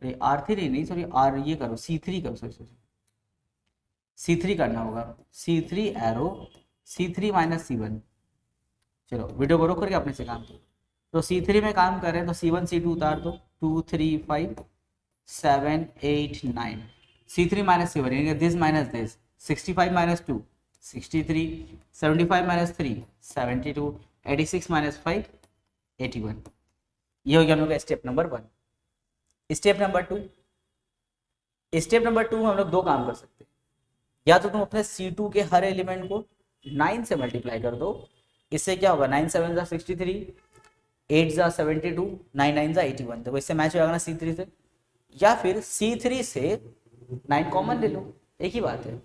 R3 नहीं सॉरी R, ये करो C3 करो, सॉरी C3 करना होगा, C3 arrow C3 minus C1। चलो वीडियो को रोक करके अपने से काम करो। तो C3 में काम कर रहे हैं तो C1 C2 उतार दो, 2 3 5 7 8 9, C3 माइनस C1 यानी this minus this, 65 minus 2 63, 75 minus 3 72, 86 minus 5 81। ये हो गया हम लोग का step number 1। Step number 2, step number 2 हम लोग दो काम कर सकते हैं। या तो तुम अपने C2 के हर एलिमेंट को 9 से मल्टीप्लाई कर दो, इससे क्या होगा 9 7 जा 63, 8 जा 72, 9 9 जा 81, तो इससे मैच हो जाएगा ना C3 से। या फिर C3 से 9 कॉमन ले लो, एक ही बात है।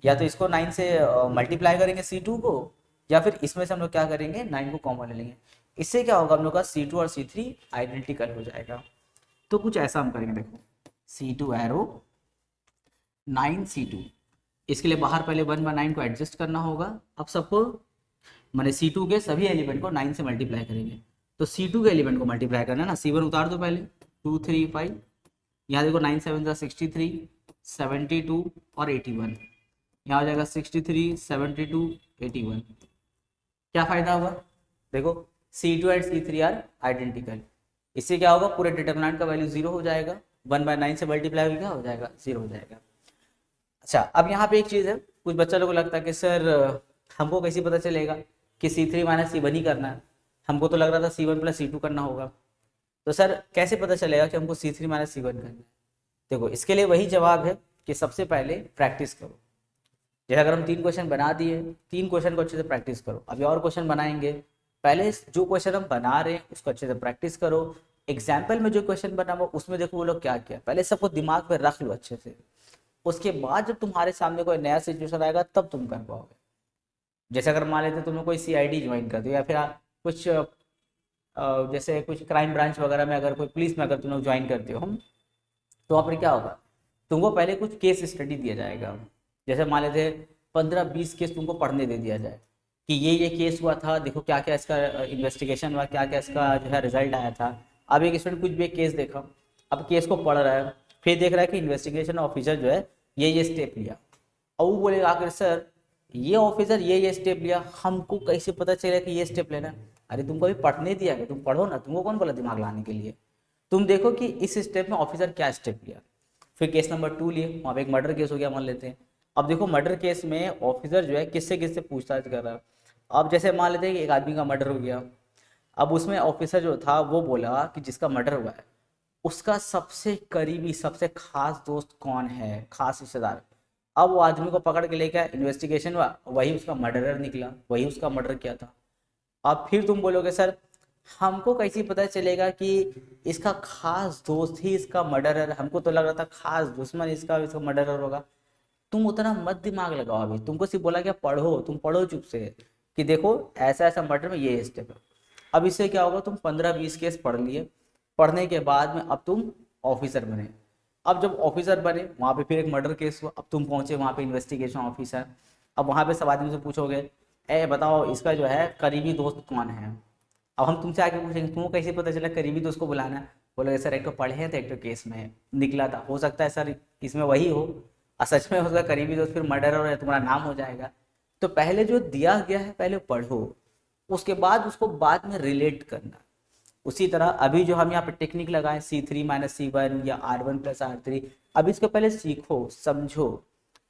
या तो इसको 9 से मल्टीप्लाई करेंगे C2 को, या फिर इसमें से हम लोग क्या करेंगे 9 को कॉमन ले लेंगे। इससे क्या होगा हम लोग का C2 और C3 आइडेंटिकल हो जाएगा। तो कुछ ऐसा हम करेंगे, देखो C2 एरो 9 C2, इसके लिए बाहर पहले 1 बाय 9 को एडजस्ट करना होगा। अब सबको मैंने C2 के सभी एलिमेंट को 9 से मल्टीप्लाई करेंगे, तो C2 के एलिमेंट को मल्टीप्लाई करना है ना, C1 उतार दो पहले 2 3 5, यहाँ देखो 9 7 जा 63, 72 और 81, यहाँ हो जाएगा 63 72 81। क्या फायदा होगा? देखो C2 and C3 are identical, इससे क्या होगा पूरे डिटरमिनेंट का वैल्यू 0 हो जाएगा, 1 बाय 9 से मल्टीप्लाई हो क्या हो जाएगा 0 हो जाएगा। अच्छा अब यहाँ पे एक चीज़ है, कुछ बच्चा लोग को लगता है कि सर हमको कैसे पता चलेगा कि C3 माइनस C1 ही करना है, हमको तो लग रहा था C1 प्लस C2 करना होगा। तो सर कैसे पता चलेगा कि हमको C3 माइनस C1 करना है? देखो इसके लिए वही जवाब है कि सबसे पहले प्रैक्टिस करो। जैसे अगर हम 3 क्वेश्चन बना दिए, 3 क्वेश्चन को अच्छे से प्रैक्टिस करो। अभी और क्वेश्चन बनाएंगे, पहले जो क्वेश्चन हम बना रहे हैं उसको अच्छे से प्रैक्टिस करो। एग्जाम्पल में जो क्वेश्चन बना हुआ उसमें देखो वो लोग क्या किया, पहले सबको दिमाग में रख लो अच्छे से, उसके बाद जब तुम्हारे सामने कोई नया सिचुएशन आएगा तब तुम कर पाओगे। जैसे अगर मान लेते तुमने कोई CID ज्वाइन कर दिया, या फिर कुछ जैसे कुछ क्राइम ब्रांच वगैरह में अगर कोई पुलिस में अगर तुम लोग ज्वाइन करते हो हम, तो वहाँ पर क्या होगा तुमको पहले कुछ केस स्टडी दिया जाएगा। जैसे मान लेते 15-20 केस तुमको पढ़ने दे दिया जाए कि ये केस हुआ था, देखो क्या क्या इसका इन्वेस्टिगेशन हुआ, क्या क्या इसका जो है रिजल्ट आया था। अब एक स्टूडेंट कुछ भी एक केस देखा, अब केस को पढ़ रहा है, फिर देख रहा है कि इन्वेस्टिगेशन ऑफिसर जो है ये स्टेप लिया, और वो बोलेगा आकर सर ये ऑफिसर ये स्टेप लिया, हमको कैसे पता चलेगा कि ये स्टेप लेना है? अरे तुमको अभी पढ़ने दिया है, तुम पढ़ो ना, तुमको कौन बोला दिमाग लाने के लिए? तुम देखो कि इस स्टेप में ऑफिसर क्या स्टेप लिया। फिर केस नंबर 2 लिए, वहाँ पे एक मर्डर केस हो गया मान लेते हैं। अब देखो मर्डर केस में ऑफिसर जो है किससे किससे पूछताछ कर रहा है। अब जैसे मान लेते हैं कि एक आदमी का मर्डर हो गया, अब उसमें ऑफिसर जो था वो बोला कि जिसका मर्डर हुआ है उसका सबसे करीबी सबसे खास दोस्त कौन है, खास रिश्तेदार। अब वो आदमी को पकड़ के लेके इन्वेस्टिगेशन हुआ, वही उसका मर्डरर निकला, वही उसका मर्डर किया था। अब फिर तुम बोलोगे सर हमको कैसे पता चलेगा कि इसका खास दोस्त ही इसका मर्डरर, हमको तो लग रहा था खास दुश्मन इसका मर्डरर होगा। तुम उतना मत दिमाग लगाओ, अभी तुमको सिर्फ बोला क्या पढ़ो, तुम पढ़ो चुप से कि देखो ऐसा ऐसा मर्डर में ये स्टेप है। अब इससे क्या होगा तुम 15-20 केस पढ़ लिए, पढ़ने के बाद में अब तुम ऑफिसर बने। अब जब ऑफिसर बने वहाँ पे फिर एक मर्डर केस हुआ, अब तुम पहुंचे वहाँ पे इन्वेस्टिगेशन ऑफिसर। अब वहाँ पे सब आदमी से पूछोगे ए बताओ इसका जो है करीबी दोस्त कौन है। अब हम तुमसे आके पूछेंगे तुमको कैसे पता चला करीबी दोस्त को बुलाना है? बोलोगे सर एक तो पढ़े थे, एक तो केस में निकला था, हो सकता है सर इसमें वही हो, और सच में उसका करीबी दोस्त फिर मर्डर हो, तुम्हारा नाम हो जाएगा। तो पहले जो दिया गया है पहले पढ़ो, उसके बाद उसको बाद में रिलेट करना। उसी तरह अभी जो हम यहाँ पे टेक्निक लगाए C3 माइनस C1 या R1 प्लस R3, अब इसको पहले सीखो, समझो,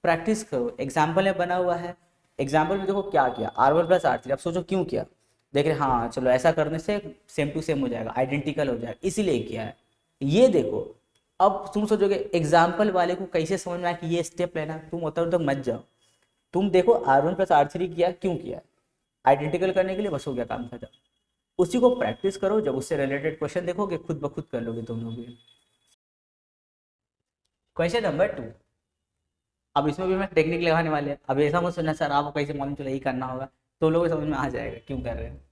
प्रैक्टिस करो। एग्जाम्पल में बना हुआ है, एग्जाम्पल में देखो क्या किया, R1 प्लस R3, अब सोचो क्यों किया, देख रहे हाँ चलो ऐसा करने से सेम टू सेम हो जाएगा, आइडेंटिकल हो जाएगा, इसीलिए किया है। ये देखो, अब तुम सोचोगे एग्जाम्पल वाले को कैसे समझ में आया कि ये स्टेप लेना, तुम उधर तक मत जाओ, तुम देखो R1 प्लस R3 किया, क्यों किया, आइडेंटिकल करने के लिए, बस हो गया काम खत्म। उसी को प्रैक्टिस करो, जब उससे रिलेटेड क्वेश्चन देखोगे खुद ब खुद कर लोगे तुम लोग भी। क्वेश्चन नंबर 2, अब इसमें भी मैं टेक्निक लगाने वाले हैं। अब ऐसा मत सोचना सर आपको कैसे मालूम चला यही करना होगा, तो लोगों को समझ में आ जाएगा क्यों कर रहे हैं।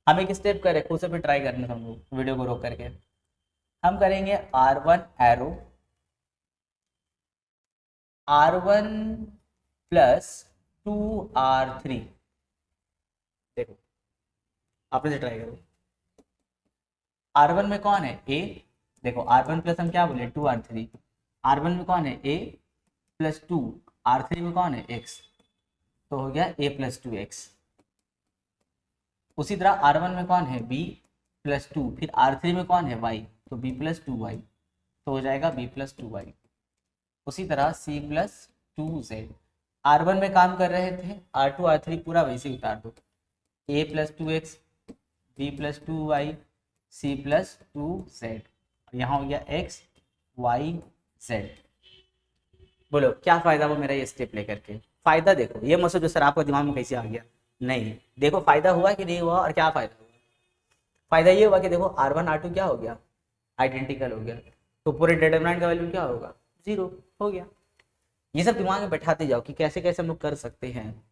हम एक स्टेप करें, खुद से भी ट्राई करना हम लोग, वीडियो को रोक करके हम करेंगे R1 arrow, R1 plus 2R3, देखो आपने से ट्राई करो। R1 में कौन है A, देखो R1 प्लस हम क्या बोले 2R3, R1 में कौन है A प्लस 2, R3 में कौन है X, तो हो गया A प्लस 2X। उसी तरह R1 में कौन है B प्लस 2, फिर R3 में कौन है Y, तो B प्लस 2Y, तो हो जाएगा B प्लस 2Y। उसी तरह C प्लस 2Z, R1 में काम कर रहे थे, R2 R3 पूरा वैसे उतार दो, A plus 2X, B plus 2Y, C plus 2Z, यहाँ हो गया X Y Z। बोलो क्या फायदा हुआ मेरा ये स्टेप लेकर के, फायदा देखो, ये मत सोचो सर आपका दिमाग में कैसे आ गया, नहीं, देखो फायदा हुआ कि नहीं हुआ और क्या फायदा हुआ। फायदा ये हुआ कि देखो R1 R2 क्या हो गया, आइडेंटिकल हो गया, तो पूरे डिटरमिनेंट का वैल्यू क्या होगा, 0 हो गया। ये सब दिमाग में बैठाते जाओ कि कैसे कैसे हम लोग कर सकते हैं।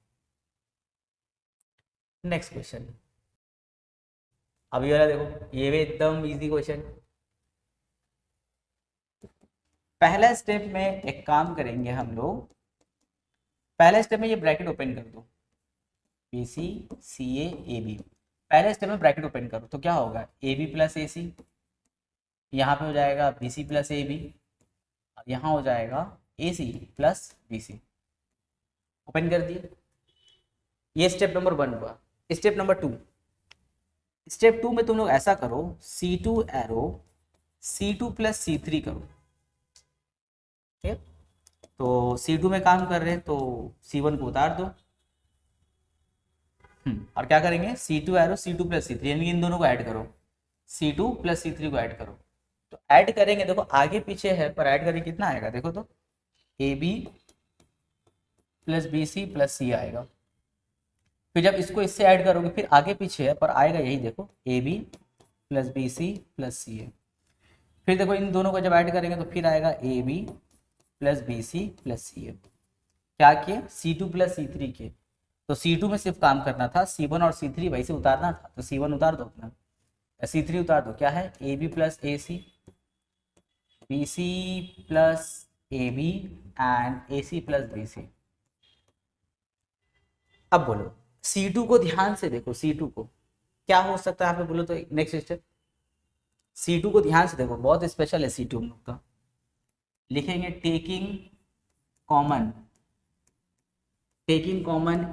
नेक्स्ट क्वेश्चन, अभी वाला देखो, ये भी एकदम इजी क्वेश्चन। पहला स्टेप में एक काम करेंगे हम लोग, पहले स्टेप में ये ब्रैकेट ओपन कर दो, BC CA AB, पहले स्टेप में ब्रैकेट ओपन करो तो क्या होगा AB प्लस AC, यहाँ पे हो जाएगा BC प्लस AB, यहाँ हो जाएगा AC प्लस BC, ओपन कर दिए। ये स्टेप नंबर 1 हुआ। स्टेप नंबर 2, स्टेप 2 में तुम लोग ऐसा करो, C2 arrow C2 plus C3 करो, ठीक है, तो C2 में काम कर रहे हैं तो C1 को उतार दो, और क्या करेंगे C2 arrow C2 plus C3, यानी इन दोनों को ऐड करो, C2 प्लस C3 को ऐड करो, तो ऐड करेंगे, देखो आगे पीछे है पर ऐड करेंगे कितना आएगा, देखो तो AB plus BC plus C आएगा। फिर जब इसको इससे ऐड करोगे फिर आगे पीछे है पर आएगा यही, देखो AB plus BC plus C है। फिर देखो इन दोनों को जब ऐड करेंगे तो फिर आएगा AB plus BC plus C है। क्या किए C2 प्लस C3 के, तो C2 में सिर्फ काम करना था, C1 और C3 वैसे उतारना था, तो C1 उतार दो अपना, C3 उतार दो, क्या है AB plus AC, BC plus AB and AC plus BC। अब बोलो C2 को ध्यान से देखो, C2 को क्या हो सकता है यहाँ पे बोलो तो, नेक्स्ट स्टेप C2 को ध्यान से देखो, बहुत स्पेशल है C2 हम लोग का, लिखेंगे taking common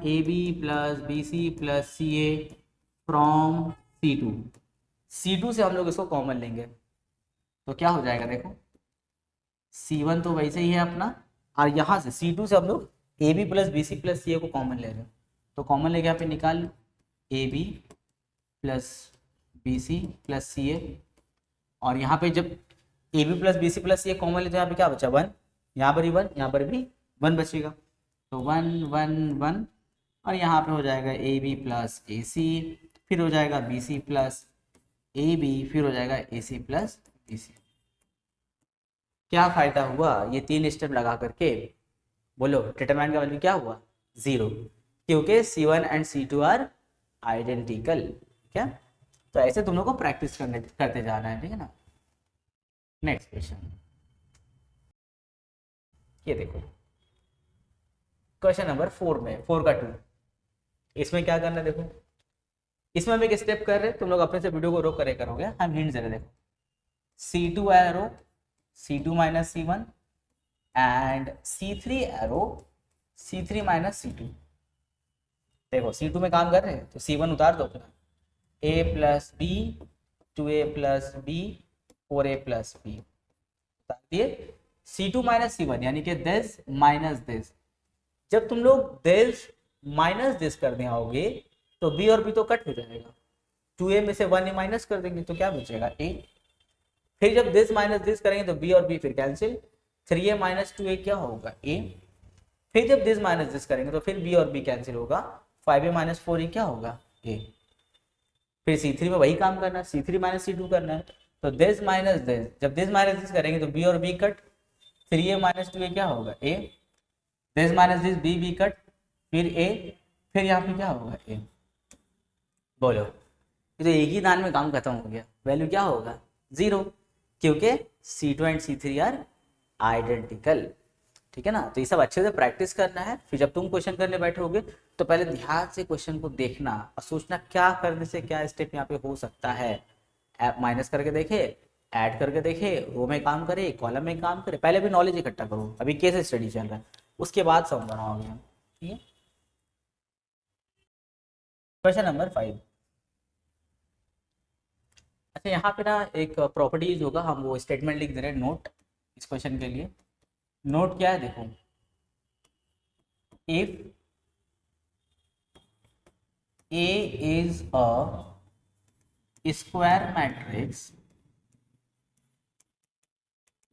AB plus BC plus CA from C2 से हम लोग इसको कॉमन लेंगे तो क्या हो जाएगा, देखो C1 तो वैसे ही है अपना, और यहाँ से C2 से हम लोग AB plus BC plus CA को कॉमन ले रहे हैं, तो कॉमन लेके यहाँ पे निकाल लो AB plus BC plus CA, और यहाँ पे जब AB plus BC plus CA common ले तो यहाँ पे क्या बचा 1, यहाँ पर ही 1, यहाँ पर भी 1 बचेगा, तो 1 1 1, और यहाँ पे हो जाएगा AB प्लस AC, फिर हो जाएगा BC प्लस AB, फिर हो जाएगा AC प्लस BC। क्या फायदा हुआ ये 3 स्टेप लगा करके, बोलो डिटरमिनेंट का वैल्यू क्या हुआ 0, क्योंकि C1 and C2 are identical, क्या, तो ऐसे तुम लोग को प्रैक्टिस करते जाना है, ठीक है ना। नेक्स्ट क्वेश्चन, ये देखो क्वेश्चन नंबर 4 में 4 का 2, इसमें क्या करना है देखो, इसमें हम एक स्टेप कर रहे हैं, तुम लोग अपने से वीडियो को रोक करे करोगे, हम हिंट दे रहे, देखो C2 arrow C2 minus C1 and C3 arrow C3 minus C2, देखो C2 में काम कर रहे हैं तो C1 उतार दो अपना, A plus B 2a plus B 4a plus B. बता दिए C2 माइनस C1 यानी कि दिस माइनस दिस। जब तुम लोग दिस माइनस दिस करने आओगे तो b और b तो कट हो जाएगा, 2a में से 1a माइनस कर देंगे तो क्या बचेगा a। फिर जब दिस माइनस दिस करेंगे तो b और b फिर कैंसिल, 3a माइनस 2a क्या होगा a। फिर जब दिस माइनस दिस करेंगे तो फिर b और b कैंसिल होगा, 5a माइनस 4a क्या होगा a। फिर C3 में वही काम करना है, C3 माइनस C2 करना है, तो दिस माइनस दिस, जब दिस माइनस दिस करेंगे तो b और b cut, 3a minus 2a क्या होगा a। This minus this b cut, फिर a, फिर यहाँ पे क्या होगा a। बोलो, ये तो एक ही दान में काम खत्म हो गया, वैल्यू क्या होगा 0, क्योंकि C2 and C3 are identical. ठीक है ना। तो ये सब अच्छे से प्रैक्टिस करना है, फिर जब तुम क्वेश्चन करने बैठोगे तो पहले ध्यान से क्वेश्चन को देखना और सोचना क्या करने से क्या स्टेप यहाँ पे हो सकता है। माइनस करके देखे, ऐड करके देखे, रो में काम करे, कॉलम में काम करे, पहले भी नॉलेज इकट्ठा करो, अभी केस स्टडी चल रहा है, उसके बाद सम बनाओगे हम। ठीक है। Question number 5। अच्छा, यहाँ पे ना एक प्रॉपर्टीज होगा, हम वो स्टेटमेंट लिख दे रहे हैं नोट इस क्वेश्चन के लिए। नोट क्या है देखो, if A is a square matrix,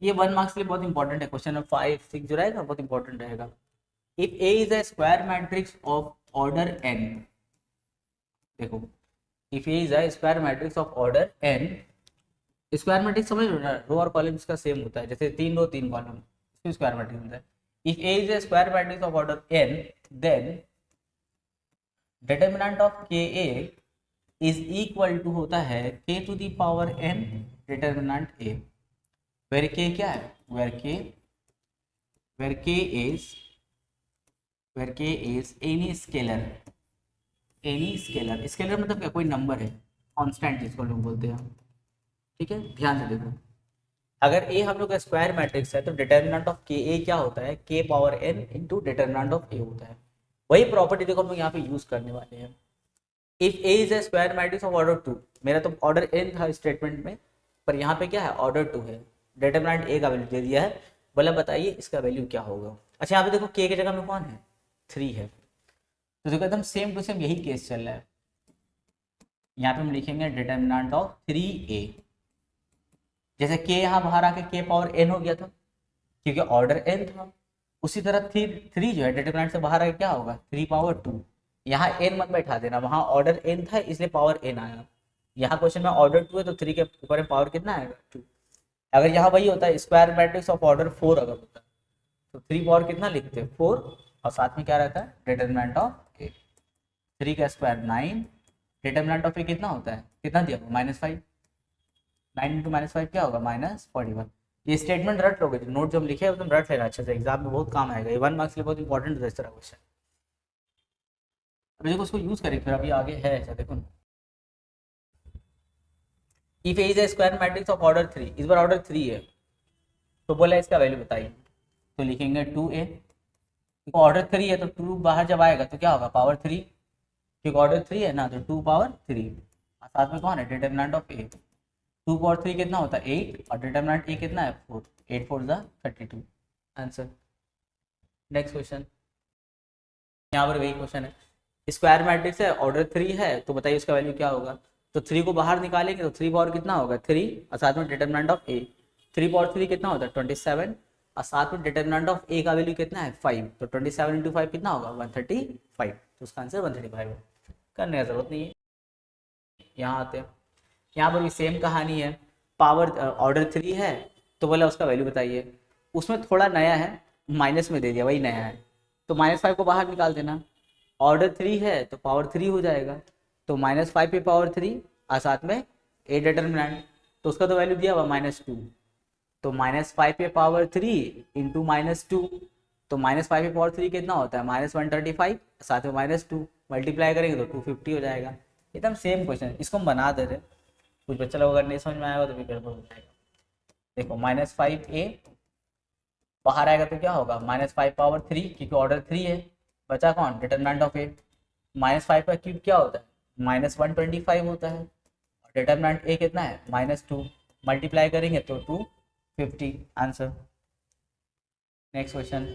ये 1 मार्क्स के लिए बहुत इंपॉर्टेंट है, क्वेश्चन नंबर 5, 6 जो रहेगा बहुत इंपॉर्टेंट रहेगा। If A is a square matrix of order n, देखो if A is a square matrix of order n, square matrix समझ लो ना, रो और कॉलम इसका सेम होता है, जैसे 3 रो 3 कॉलम, इसमें स्क्वायर मैट्रिक्स होता है। If A is a square matrix of order n, then determinant of KA is equal to होता है k to the power n determinant A, where k क्या है, where k is any scalar, scalar मतलब क्या, कोई नंबर है, कांस्टेंट जिसको लोग बोलते हैं। ठीक है, ध्यान से देखो, अगर A हम लोग का स्क्वायर मैट्रिक्स है तो डिटर्मिनेंट ऑफ KA क्या होता है, k power n into determinant of A होता है। वही प्रॉपर्टी देखो हम लोग यहाँ पे यूज करने वाले हैं। If A is a square matrix of order 2, मेरा तो ऑर्डर n था स्टेटमेंट में, पर यहाँ पे क्या है ऑर्डर 2 है, डिटरमिनेंट A का वैल्यू दे दिया है, बोला बताइए इसका वैल्यू क्या होगा। अच्छा, यहाँ पे देखो k की जगह में कौन है, 3 है, तो देखो एकदम सेम टू सेम यही केस चल रहा है। यहाँ पे हम लिखेंगे डिटरमिनेंट ऑफ 3A, जैसे k यहाँ बाहर आके k पावर n हो गया था क्योंकि ऑर्डर n था, उसी तरह 3 जो है डिटरमिनेंट से बाहर आके क्या होगा 3 पावर 2, यहाँ n मत बैठा देना, वहाँ ऑर्डर n था इसलिए पावर n आया, यहाँ क्वेश्चन में ऑर्डर 2 है तो 3 के ऊपर में पावर कितना आएगा 2। अगर यहाँ वही होता है स्क्वायर मैट्रिक्स ऑफ ऑर्डर 4 अगर होता तो 3 पावर कितना लिखते हैं 4, और साथ में क्या रहता है डिटरमिनेंट ऑफ A, 3 का स्क्वायर 9, डिटरमिनेंट ऑफ A कितना होता है, कितना दिया -5, 9 इंटू -5 क्या होगा -41। ये स्टेटमेंट रट लोगे, जो नोट जो हम लिखे हैं तुम रट लेना अच्छे से, एग्जाम में बहुत काम आएगा, ये 1 मार्क्स के लिए बहुत इंपॉर्टेंट है इस तरह क्वेश्चन। अब देखो उसको यूज करें फिर, अभी आगे है ऐसा देखो, if A is a square matrix of order 3, इस बार ऑर्डर 3 है तो बोला इसका वैल्यू बताइए, तो लिखेंगे 2A, ऑर्डर 3 है तो 2 बाहर जब आएगा तो क्या होगा पावर 3, क्योंकि ऑर्डर 3 है ना तो 2 पावर 3, और साथ में कौन है डिटरमिनेंट ऑफ A, 2 पावर 3 कितना होता है 8, और डिटरमिनेंट A कितना है 4, 8 4 32 आंसर। नेक्स्ट क्वेश्चन, यहाँ पर वही क्वेश्चन है, स्क्वायर मैट्रिक्स है ऑर्डर 3 है तो बताइए उसका वैल्यू क्या होगा, तो 3 को बाहर निकालेंगे तो 3 पावर कितना होगा 3, और साथ में डिटरमिनेंट ऑफ A, 3 पावर 3 कितना होता है 27, और साथ में डिटरमिनेंट ऑफ A का वैल्यू कितना है 5, तो 27 इंटू 5 कितना होगा 135, तो उसका आंसर 135 है, करने की जरूरत नहीं है। यहाँ आते हैं, यहाँ पर भी सेम कहानी है, पावर ऑर्डर 3 है तो बोला उसका वैल्यू बताइए, उसमें थोड़ा नया है, माइनस में दे दिया वही नया है, तो -5 को बाहर निकाल देना, ऑर्डर 3 है तो पावर 3 हो जाएगा, तो -5 पे पावर 3 और साथ में A डिटरमिनेंट, तो उसका तो वैल्यू दिया हुआ -2, तो -5 पे पावर 3 इंटू -2, तो -5 पे पावर 3 कितना होता है -135, साथ में -2 मल्टीप्लाई करेंगे तो 250 हो जाएगा। एकदम सेम क्वेश्चन, इसको हम बना दे रहे, कुछ बच्चा लोग अगर नहीं समझ में आएगा तो भी गड़बड़ हो जाएगा। देखो -5A बाहर आएगा तो क्या होगा -5 पावर 3, क्योंकि ऑर्डर 3 है, बचा कौन डिटरमिनेंट ऑफ A, -5 का क्यूब क्या होता है -125 होता है, और डिटरमिनेंट ए कितना है -2, मल्टीप्लाई करेंगे तो 250 आंसर। नेक्स्ट क्वेश्चन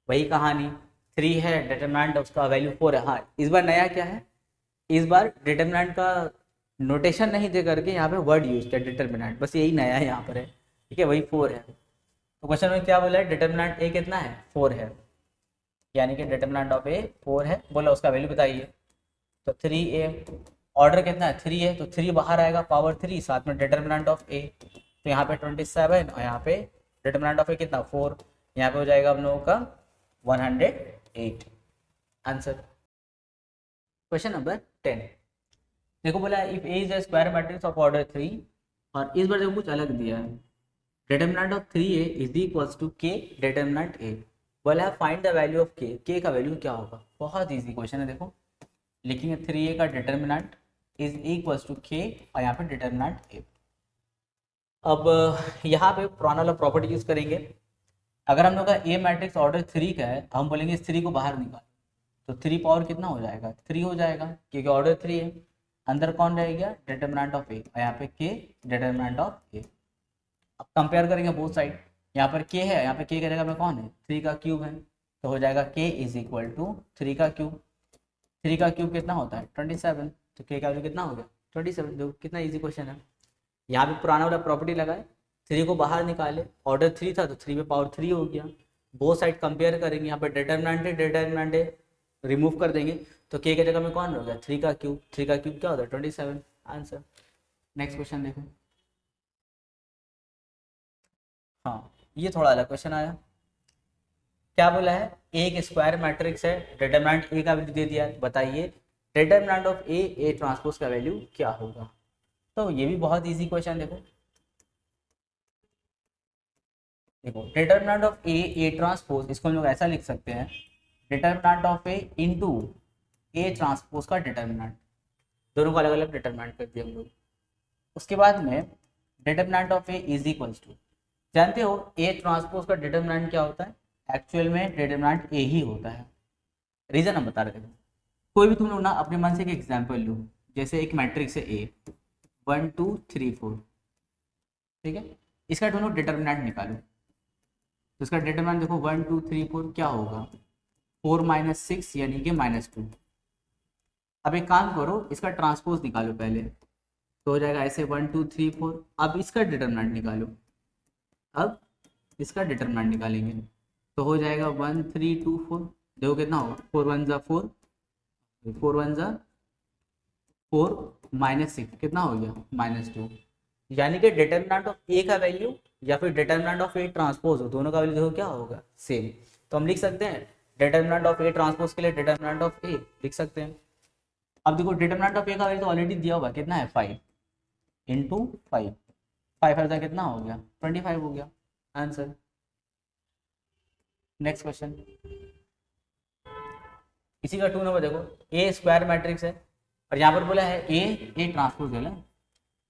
वही कहानी, 3 है डिटरमिनेंट उसका वैल्यू 4 है। हाँ इस बार नया क्या है, इस बार डिटरमिनेंट का नोटेशन नहीं दे करके यहाँ पे वर्ड यूज किया डिटरमिनेंट, बस यही नया है यहाँ पर है, ठीक है वही 4 है। तो क्वेश्चन में क्या बोला है, डिटरमिनेंट ए कितना है 4 है, यानी कि डिटरमिनेंट ऑफ ए 4 है, बोला उसका वैल्यू बताइए। तो 3a, ऑर्डर कितना है 3 है, तो 3 बाहर आएगा पावर 3, साथ में डिटरमिनेंट ऑफ ए, तो यहाँ पे 27 और यहाँ पे डिटरमिनेंट ऑफ ए कितना 4, यहाँ पे हो जाएगा हम लोगों का 108 आंसर। क्वेश्चन नंबर 10 देखो बोला if A is a square matrix of order 3, और इस बार देखो कुछ अलग दिया है, determinant of 3a is equals to k determinant a, बोला है find the value of k का वैल्यू क्या होगा। बहुत इजी क्वेश्चन है, देखो लिखेंगे 3a का determinant is equals to k और यहाँ पे डिटरमिनेंट a। अब यहाँ पे पुराना वाला प्रॉपर्टी यूज करेंगे, अगर हम लोग का ए मैट्रिक्स ऑर्डर 3 का है, हम बोलेंगे इस 3 को बाहर निकाल, तो 3 पावर कितना हो जाएगा 3 हो जाएगा, क्योंकि ऑर्डर 3 है, अंदर कौन रह गया डिटरमिनेंट ऑफ ए, और यहाँ पे k डिटरमिनेंट ऑफ ए। अब कंपेयर करेंगे बोथ साइड, यहाँ पर k है, यहाँ पे k की जगह में कौन है 3 का क्यूब है, तो हो जाएगा k इज इक्वल टू 3 का क्यूब, 3 का क्यूब कितना होता है 27, तो k का वैल्यू कितना हो गया 27। देखो कितना इजी क्वेश्चन है, यहाँ पे पुराना वाला प्रॉपर्टी लगाए, 3 को बाहर निकाले, ऑर्डर 3 था तो 3 पे पावर 3 हो गया, बोथ साइड कंपेयर करेंगे, यहाँ पे डिटरमिनेंट है रिमूव कर देंगे, तो k की जगह में कौन हो गया 3 का क्यूब, 3 का क्यूब क्या होता है 27 आंसर। नेक्स्ट क्वेश्चन देखो, हाँ ये थोड़ा अलग क्वेश्चन आया, क्या बोला है एक स्क्वायर मैट्रिक्स है, डिटरमिनेंट ए का वैल्यू दे दिया है, बताइए डिटरमिनेंट ऑफ ए ट्रांसपोज का वैल्यू क्या होगा। तो ये भी बहुत इजी क्वेश्चन, देखो डिटरमिनेंट ऑफ ए ट्रांसपोज, इसको हम लोग ऐसा लिख सकते हैं determinant of A into A transpose का डिटरमिनेंट, दोनों को अलग अलग डिटरमिनेंट कर दिया हम लोग। उसके बाद में determinant of A is equals to, जानते हो ए ट्रांसपोज का डिटरमिनेंट क्या होता है, एक्चुअल में डिटरमिनेंट ए ही होता है। रीजन हम बता रहे थे, कोई भी तुम लोग ना अपने मन से एक एग्जांपल लो, जैसे एक मैट्रिक्स है ए 1 2 3 4, ठीक है, इसका तुम लोग डिटरमिनेंट निकालो, तो इसका डिटरमिनेंट देखो 1 2 3 4 क्या होगा 4 - 6 यानी कि -2। अब एक काम करो इसका ट्रांसपोज निकालो पहले, तो हो जाएगा ऐसे 1 2 3 4। अब इसका डिटरमिनेंट निकालो, अब इसका डिटरमिनेंट निकालेंगे तो हो जाएगा 1 3 2 4, देखो कितना होगा 4 1 ज़ा 4, 4 1 ज़ा 4 -6 कितना हो गया -2, यानी कि डिटरमिनेंट ऑफ ए का वैल्यू या फिर डिटरमिनेंट ऑफ ए ट्रांसपोज हो, दोनों का वैल्यू देखो क्या होगा सेम, तो हम लिख सकते हैं डिटरमिनेंट ऑफ ए ट्रांसपोज के लिए डिटरमिनेंट ऑफ ए लिख सकते हैं। अब देखो डिटरमिनेंट ऑफ ए का वैल्यू तो ऑलरेडी दिया हुआ कितना है 5 इंटू 5, 5 कितना हो गया 25 हो गया आंसर। नेक्स्ट क्वेश्चन इसी का 2 नंबर देखो, ए स्क्वायर मैट्रिक्स है और यहाँ पर बोला है ए ट्रांसपोज है ना,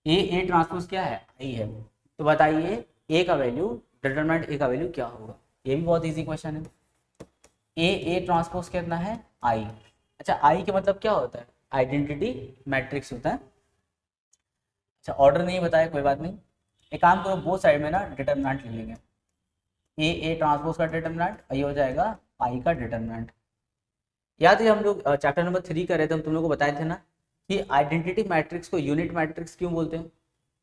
ए ट्रांसपोज क्या है आई है, तो बताइए ए का वैल्यू डिटरमिनेंट ए का वैल्यू क्या होगा। ये भी बहुत इजी क्वेश्चन है, ए ट्रांसपोज कितना है आई, अच्छा आई के मतलब क्या होता है आइडेंटिटी मैट्रिक्स होता है। अच्छा ऑर्डर नहीं बताया कोई बात नहीं, एक काम करो बोथ साइड में ना डिटरमिनेंट ले लेंगे, ए ट्रांसपोज का डिटरमिनेंट और ये हो जाएगा आई का डिटरमिनेंट। याद है हम लोग चैप्टर नंबर 3 कर रहे थे, हम तुम लोग को बताए थे ना कि आइडेंटिटी मैट्रिक्स को यूनिट मैट्रिक्स क्यों बोलते हैं,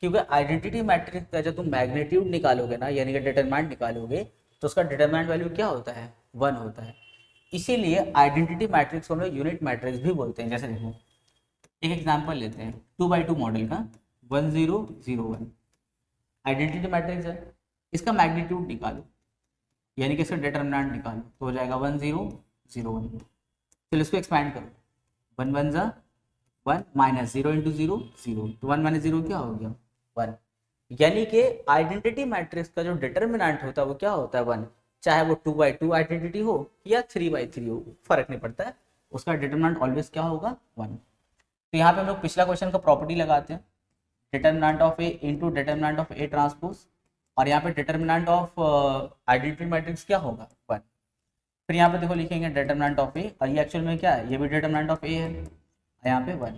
क्योंकि आइडेंटिटी मैट्रिक्स का जब तुम मैग्नीट्यूड निकालोगे ना यानी कि डिटरमिनेंट निकालोगे तो उसका डिटरमिनेंट वैल्यू क्या होता है 1 होता है, इसीलिए आइडेंटिटी मैट्रिक्स को हम लोग यूनिट मैट्रिक्स भी बोलते हैं। जैसे देखो एक एग्जांपल लेते हैं 2x2 मॉडल का 1 0 0 1 आइडेंटिटी मैट्रिक्स है, इसका मैग्नीट्यूड निकालो यानी कि इसका डिटरमिनेंट निकालो तो हो जाएगा 1 0 0 1। चलो इसको एक्सपैंड करो 1 1 ज़ा 1 -0 इंटू 0 0, तो 1 - 0 क्या हो गया 1, यानी कि आइडेंटिटी मैट्रिक्स का जो डिटरमिनेंट होता है वो क्या होता है 1, चाहे वो 2x2 आइडेंटिटी हो या 3x3 हो फर्क नहीं पड़ता है, उसका डिटरमिनेंट ऑलवेज क्या होगा 1। तो यहाँ पे हम लोग पिछला क्वेश्चन का प्रॉपर्टी लगाते हैं determinant of A into determinant of A transpose, और यहाँ पे डिटरमिनेंट ऑफ आइडेंटिटी मैट्रिक्स क्या होगा 1। फिर यहाँ पे देखो लिखेंगे डिटरमिनेंट ऑफ ए, और ये एक्चुअल में क्या है ये भी डिटरमिनेंट ऑफ ए है, यहाँ पे 1,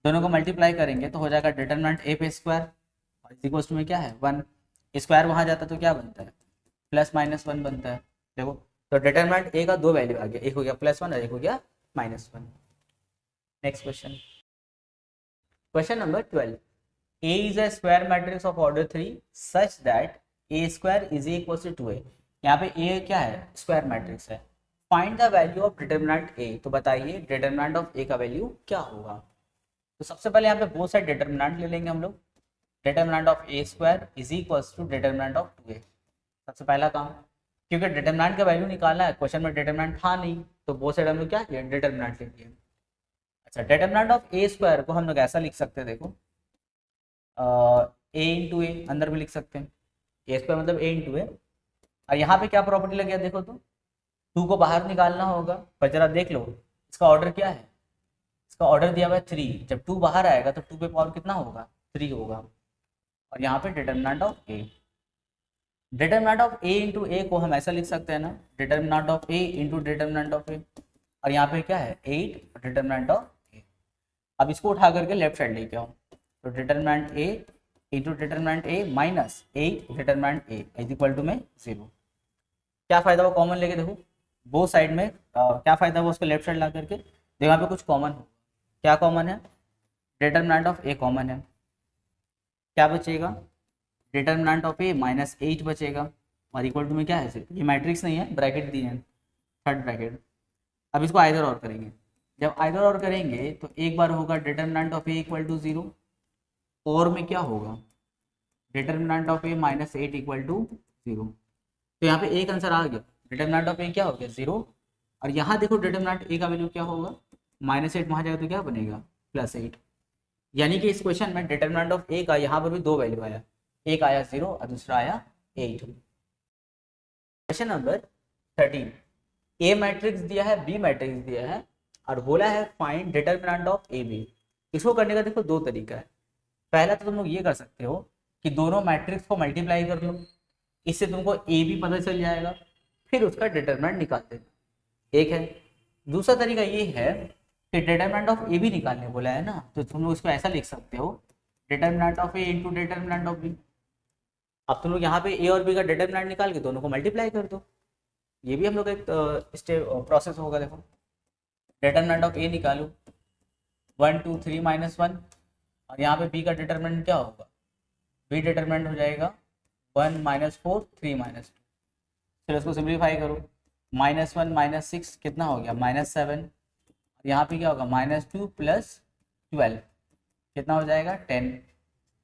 दोनों को मल्टीप्लाई करेंगे तो हो जाएगा डिटरमिनेंट ए पे स्क्वायर और इस इक्वल टू में क्या है 1, स्क्वायर वहाँ जाता है तो क्या बनता है +-1 बनता है। देखो तो डिटरमिनेंट ए का दो वैल्यू आ गया, एक हो गया +1 और एक हो गया -1। Next question, question number 12, A is a square matrix of order 3 such that A square is equal to 2A। यहाँ पे A क्या है, स्क्वायर मैट्रिक्स है। Find the value of determinant A, तो बताइए डिटरमिनेंट ऑफ A का वैल्यू क्या होगा। तो सबसे पहले यहाँ पे बोथ साइड डिटरमिनेंट ले लेंगे हम लोग। Determinant of A square is equal to determinant of 2A, सबसे पहला काम, क्योंकि डिटरमिनेंट का वैल्यू निकालना है, क्वेश्चन में डिटरमिनेंट था नहीं तो बोथ साइड हम लोग क्या किया, डिटरमिनेंट ले लिया। अच्छा, डिटरमिनेंट ऑफ A स्क्वायर को हम लोग ऐसा लिख सकते हैं, देखो ए इंटू ए, अंदर भी लिख सकते हैं, ए स्क्वायर मतलब ए इंटू ए। और यहाँ पे क्या प्रॉपर्टी लग गया, देखो तो 2 को बाहर निकालना होगा, पर जरा देख लो इसका ऑर्डर क्या है, इसका ऑर्डर दिया हुआ है 3, जब 2 बाहर आएगा तो 2 पे पावर कितना होगा, 3 होगा। और यहाँ पे determinant of A, determinant of A into A को हम ऐसा लिख सकते हैं ना, determinant of A into determinant of A, और यहाँ पे क्या है 8 डिटरमिनेंट ऑफ ए। अब इसको उठा करके लेफ्ट साइड लेके आओ, तो determinant A into determinant A minus 8 determinant A is equal to में 0। क्या फायदा वो कॉमन लेके देखो, वो साइड में क्या फायदा वो उसको लेफ्ट साइड ला करके देखो, यहाँ पे कुछ कॉमन हो, क्या कॉमन है, डिटरमिनेंट ऑफ ए कॉमन है, क्या बचेगा, डिटरमिनेंट ऑफ ए -8 बचेगा, और इक्वल टू में क्या है, सिर्फ ये मैट्रिक्स नहीं है, ब्रैकेट दिए हैं, थर्ड ब्रैकेट। अब इसको आइदर और करेंगे, जब आइदर और करेंगे तो एक बार होगा determinant of A equal to 0, और में क्या होगा, determinant of A -8 equal to 0। तो यहाँ पे एक आंसर आ गया, डिटरमिनेंट ऑफ ए क्या हो गया 0, और यहाँ देखो डिटरमिनेंट ए का वैल्यू क्या होगा, -8 वहाँ जाएगा तो क्या बनेगा +8। यानी कि इस क्वेश्चन में डिटरमिनेंट ऑफ ए का यहाँ पर भी दो वैल्यू आया, एक आया 0 और दूसरा आया 8। क्वेश्चन नंबर 13, ए मैट्रिक्स दिया है, बी मैट्रिक्स दिया है, और बोला है find determinant of A B. इसको करने का देखो दो तरीका है। पहला तो तुम लोग ये कर सकते हो कि दोनों मैट्रिक्स को मल्टीप्लाई कर लो, इससे तुमको ए भी पता चल जाएगा, फिर उसका डिटरमिनेंट निकाल देना, एक है। दूसरा तरीका ये है कि डिटरमिनेंट ऑफ ए भी निकालने बोला है ना, तो तुम लोग इसको ऐसा लिख सकते हो, determinant of A into determinant of B. अब तुम लोग यहाँ पे ए और बी का डिटरमिनेंट निकाल के दोनों को मल्टीप्लाई कर दो, ये भी हम लोग एक स्टेप प्रोसेस होगा। देखो डिटरमिनेंट ऑफ ए निकालो, 1 2 3 -1, और यहाँ पे बी का डिटरमिनेंट क्या होगा, बी डिटरमिनेंट हो जाएगा 1 -4 3 -2। चलो इसको सिंप्लीफाई करो, -1 -6 कितना हो गया -7, यहाँ पे क्या होगा -2 + 12 कितना हो जाएगा 10।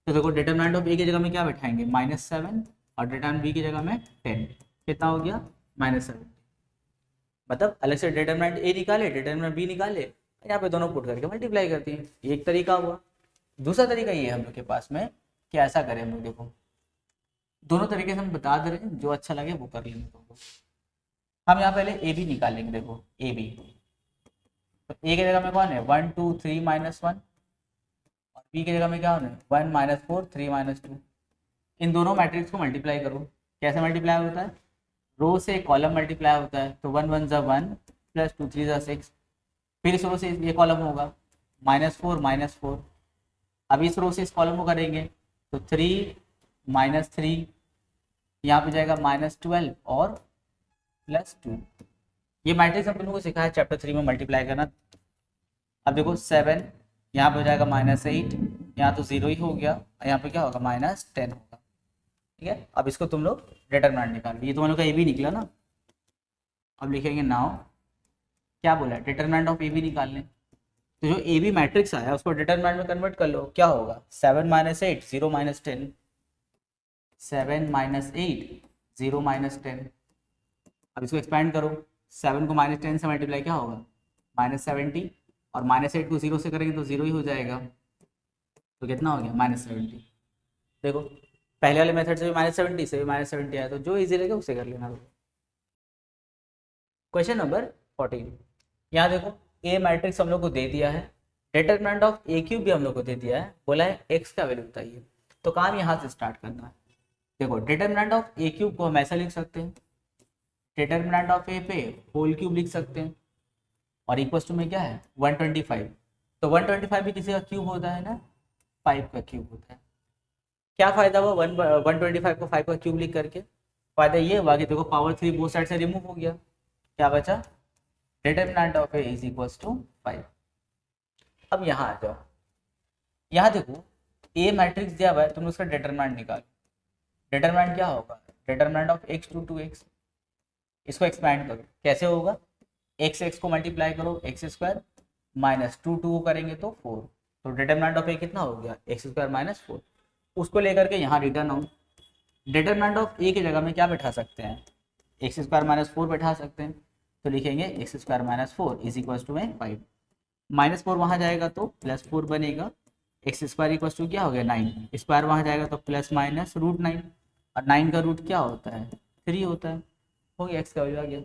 तो देखो डिटरमिनेंट ऑफ ए की जगह में क्या बैठाएंगे -7, और डिटरमिनेंट बी की जगह में 10, कितना हो गया -7। मतलब अलग से डिटरमिनेंट ए निकाले, डिटरमिनेंट बी निकाले, यहाँ पे दोनों पुट करके मल्टीप्लाई करती हैं, एक तरीका हुआ। दूसरा तरीका ये है हम लोग के पास में कि ऐसा करें हम लोग, देखो दोनों तरीके से हम बता दे रहे हैं, जो अच्छा लगे वो कर लेंगे। हम यहाँ पहले ए बी निकालेंगे, देखो ए बी, तो ए की जगह में कौन है 1 2 3 -1, और बी की जगह में क्या होना है 1 -4 3 -2। इन दोनों मैट्रिक्स को मल्टीप्लाई करो, कैसे मल्टीप्लाई होता है, रो से कॉलम मल्टीप्लाई होता है, तो 1 1 = 1 + 2 3 = 6, फिर इस रो से ये कॉलम होगा -4 -4। अब इस रो से इस कॉलम को करेंगे तो 3 -3, यहाँ पे जाएगा -12 और +2। ये मैट्रिक्स हम लोगों को सिखाया चैप्टर 3 में मल्टीप्लाई करना। अब देखो 7 यहाँ पे हो जाएगा -8, यहाँ तो 0 ही हो गया, और यहाँ पे क्या होगा -10 होगा, ठीक है। अब इसको तुम लोग डिटरमिनेंट निकाल, ये तुम लोग का ए बी निकला ना। अब लिखेंगे नाउ क्या बोला, डिटरमिनेंट ऑफ ए बी निकालने, तो जो ए बी मैट्रिक्स आया उसको डिटरमिनेंट में कन्वर्ट कर लो, क्या होगा 7 - 8 0 - 10, 7 - 8 0 - 10। अब इसको एक्सपेंड करो, 7 को -10 से मल्टीप्लाई क्या होगा -70, और -8 को 0 से करेंगे तो 0 ही हो जाएगा, तो कितना हो गया -70। देखो पहले वाले मेथड से भी -70 से भी -70 आया, तो जो इजी रहेगा उसे कर लेना। क्वेश्चन नंबर 14, यहाँ देखो ए मैट्रिक्स हम लोग को दे दिया है, डिटरमिनेंट ऑफ ए क्यूब भी हम लोग को दे दिया है, बोला है एक्स का वैल्यू बताइए। तो काम यहाँ से स्टार्ट करना है। देखो डिटरमिनेंट ऑफ ए क्यूब को हम ऐसा लिख सकते हैं, डिटरमिनेंट ऑफ ए पे होल क्यूब लिख सकते हैं, और इक्वल्स टू में क्या है 125। तो 125 भी किसी का क्यूब होता है ना, 5 का क्यूब होता है। क्या फायदा हुआ 125 को 5 का क्यूब लिख करके? फायदा ये हुआ कि देखो पावर 3 बोथ साइड से रिमूव हो गया, क्या बचा? Determinant of A is equals to 5। अब यहाँ आ जाओ, यहाँ देखो ए मैट्रिक्स दिया हुआ है, तुम उसका डिटरमिनेंट निकालो। डिटरमिनेंट क्या होगा? Determinant of x to 2x। इसको एक्सपैंड करो, कैसे होगा? x को मल्टीप्लाई करो एक्स स्क्वायर माइनस 2 को करेंगे तो 4, तो डिटरमिनेंट ऑफ ए कितना हो गया? X square minus 4। उसको लेकर के यहाँ रिटर्न आउट, डिटरमिनेंट ऑफ ए की जगह में क्या बैठा सकते हैं? एक्स स्क्वायर माइनस 4 बैठा सकते हैं, तो लिखेंगे X square minus 4 is equal to 5। Minus 4 वहाँ जाएगा तो प्लस 4 बनेगा, एक्स स्क्वायर इक्वल टू क्या हो गया? 9। स्क्वायर वहाँ जाएगा तो प्लस माइनस रूट 9, और 9 का रूट क्या होता है? 3 होता है। हो गया, एक्स का वैल्यू आ गया।